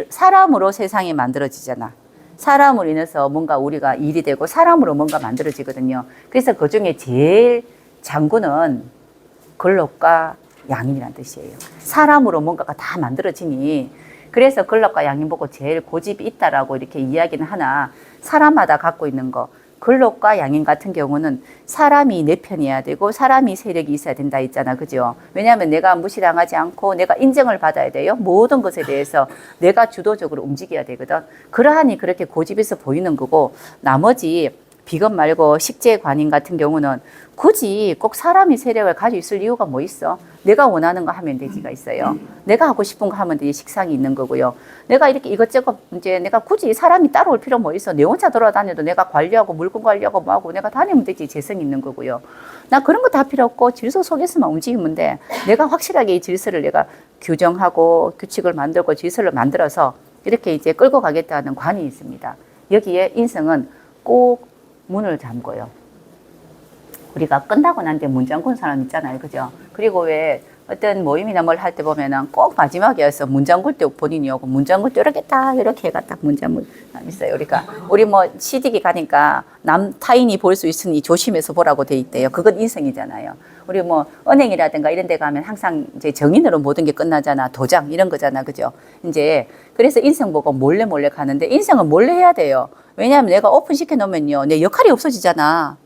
사람으로 세상이 만들어지잖아. 사람으로 인해서 뭔가 우리가 일이 되고 사람으로 뭔가 만들어지거든요. 그래서 그 중에 제일 장군은 근록과 양인이라는 뜻이에요. 사람으로 뭔가가 다 만들어지니 그래서 근록과 양인 보고 제일 고집이 있다라고 이렇게 이야기는 하나 사람마다 갖고 있는 거 근록과 양인 같은 경우는 사람이 내 편이어야 되고 사람이 세력이 있어야 된다 했잖아. 그죠? 왜냐하면 내가 무시당하지 않고 내가 인정을 받아야 돼요. 모든 것에 대해서 내가 주도적으로 움직여야 되거든. 그러하니 그렇게 고집에서 보이는 거고 나머지 비건 말고 식재관인 같은 경우는 굳이 꼭 사람이 세력을 가지고 있을 이유가 뭐 있어? 내가 원하는 거 하면 되지가 있어요. 내가 하고 싶은 거 하면 되지 식상이 있는 거고요. 내가 이렇게 이것저것 이제 내가 굳이 사람이 따라올 필요 뭐 있어? 내 혼자 돌아다녀도 내가 관리하고 물건 관리하고 뭐 하고 내가 다니면 되지 재성이 있는 거고요. 나 그런 거 다 필요 없고 질서 속에서만 움직이면 돼. 내가 확실하게 이 질서를 내가 규정하고 규칙을 만들고 질서를 만들어서 이렇게 이제 끌고 가겠다는 관이 있습니다. 여기에 인성은 꼭 문을 잠궈요. 우리가 끝나고 난 뒤에 문 잠그는 사람 있잖아요. 그죠? 그리고 왜 어떤 모임이나 뭘 할 때 보면은 꼭 마지막에 와서 문 잠글 때 본인이 오고 문 잠글 때 이렇게 딱 이렇게 해가 딱 문 잠글 사람 있어요. 그러니까 우리 뭐 시디기 가니까 타인이 볼 수 있으니 조심해서 보라고 돼 있대요. 그건 인성이잖아요. 우리 뭐 은행이라든가 이런 데 가면 항상 이제 정인으로 모든 게 끝나잖아. 도장 이런 거잖아. 그죠? 이제 그래서 인성 보고 몰래 가는데 인성은 몰래 해야 돼요. 왜냐하면 내가 오픈시켜 놓으면요. 내 역할이 없어지잖아.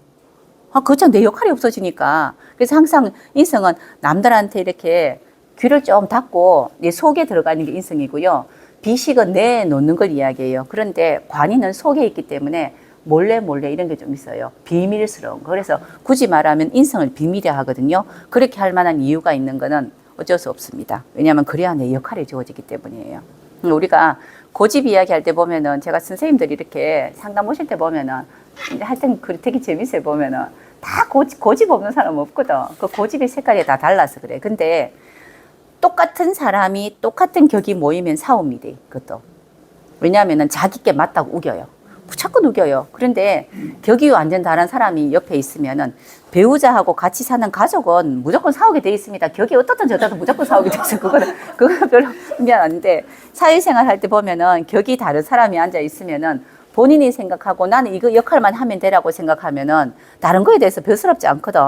그렇죠. 내 역할이 없어지니까. 그래서 항상 인성은 남들한테 이렇게 귀를 좀 닫고 내 속에 들어가는 게 인성이고요. 비식은 내놓는 걸 이야기해요. 그런데 관이는 속에 있기 때문에 몰래 이런 게 좀 있어요. 비밀스러운 거. 그래서 굳이 말하면 인성을 비밀이라 하거든요. 그렇게 할 만한 이유가 있는 거는 어쩔 수 없습니다. 왜냐하면 그래야 내 역할이 주어지기 때문이에요. 우리가 고집 이야기할 때 보면은 제가 선생님들이 이렇게 상담 오실 때 보면은 하여튼 되게 재밌어요. 보면은 다 고집 없는 사람 없거든. 그 고집의 색깔이 다 달라서 그래. 근데 똑같은 사람이 똑같은 격이 모이면 싸웁니다. 그것도. 왜냐하면은 자기께 맞다고 우겨요. 자꾸 누겨요. 그런데 격이 완전 다른 사람이 옆에 있으면은 배우자하고 같이 사는 가족은 무조건 싸우게 돼 있습니다. 격이 어떻든 저떻든 무조건 싸우게 돼 있어요. 그거는 별로 미안한데 사회생활 할 때 보면은 격이 다른 사람이 앉아 있으면은 본인이 생각하고 나는 이거 역할만 하면 되라고 생각하면은 다른 거에 대해서 별스럽지 않거든.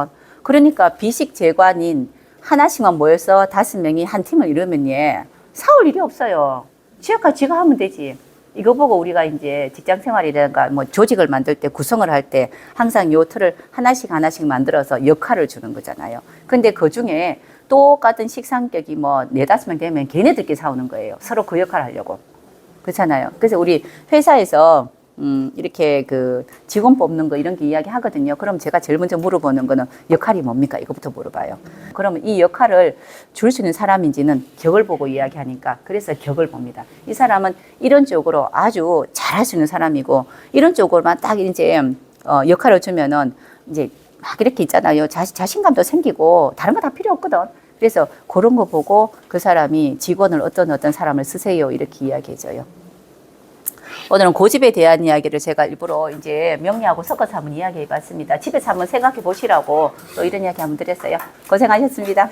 그러니까 비식재관인 하나씩만 모여서 5명이 한 팀을 이루면 예, 싸울 일이 없어요. 지 역할 지가 하면 되지. 이거 보고 우리가 이제 직장 생활이라든가 뭐 조직을 만들 때 구성을 할 때 항상 요 틀을 하나씩 만들어서 역할을 주는 거잖아요. 근데 그 중에 똑같은 식상격이 뭐 4-5명 되면 걔네들끼리 싸우는 거예요. 서로 그 역할을 하려고. 그렇잖아요. 그래서 우리 회사에서 이렇게 그 직원 뽑는 거 이런 게 이야기 하거든요. 그럼 제가 제일 먼저 물어보는 거는 역할이 뭡니까? 이거부터 물어봐요. 그러면 이 역할을 줄 수 있는 사람인지는 격을 보고 이야기하니까 그래서 격을 봅니다. 이 사람은 이런 쪽으로 아주 잘할 수 있는 사람이고 이런 쪽으로만 딱 이제 역할을 주면은 이제 막 이렇게 있잖아요. 자신감도 생기고 다른 거 다 필요 없거든. 그래서 그런 거 보고 그 사람이 직원을 어떤 사람을 쓰세요 이렇게 이야기해줘요. 오늘은 고집에 대한 이야기를 제가 일부러 이제 명리하고 섞어서 한번 이야기해 봤습니다. 집에서 한번 생각해 보시라고 또 이런 이야기 한번 드렸어요. 고생하셨습니다.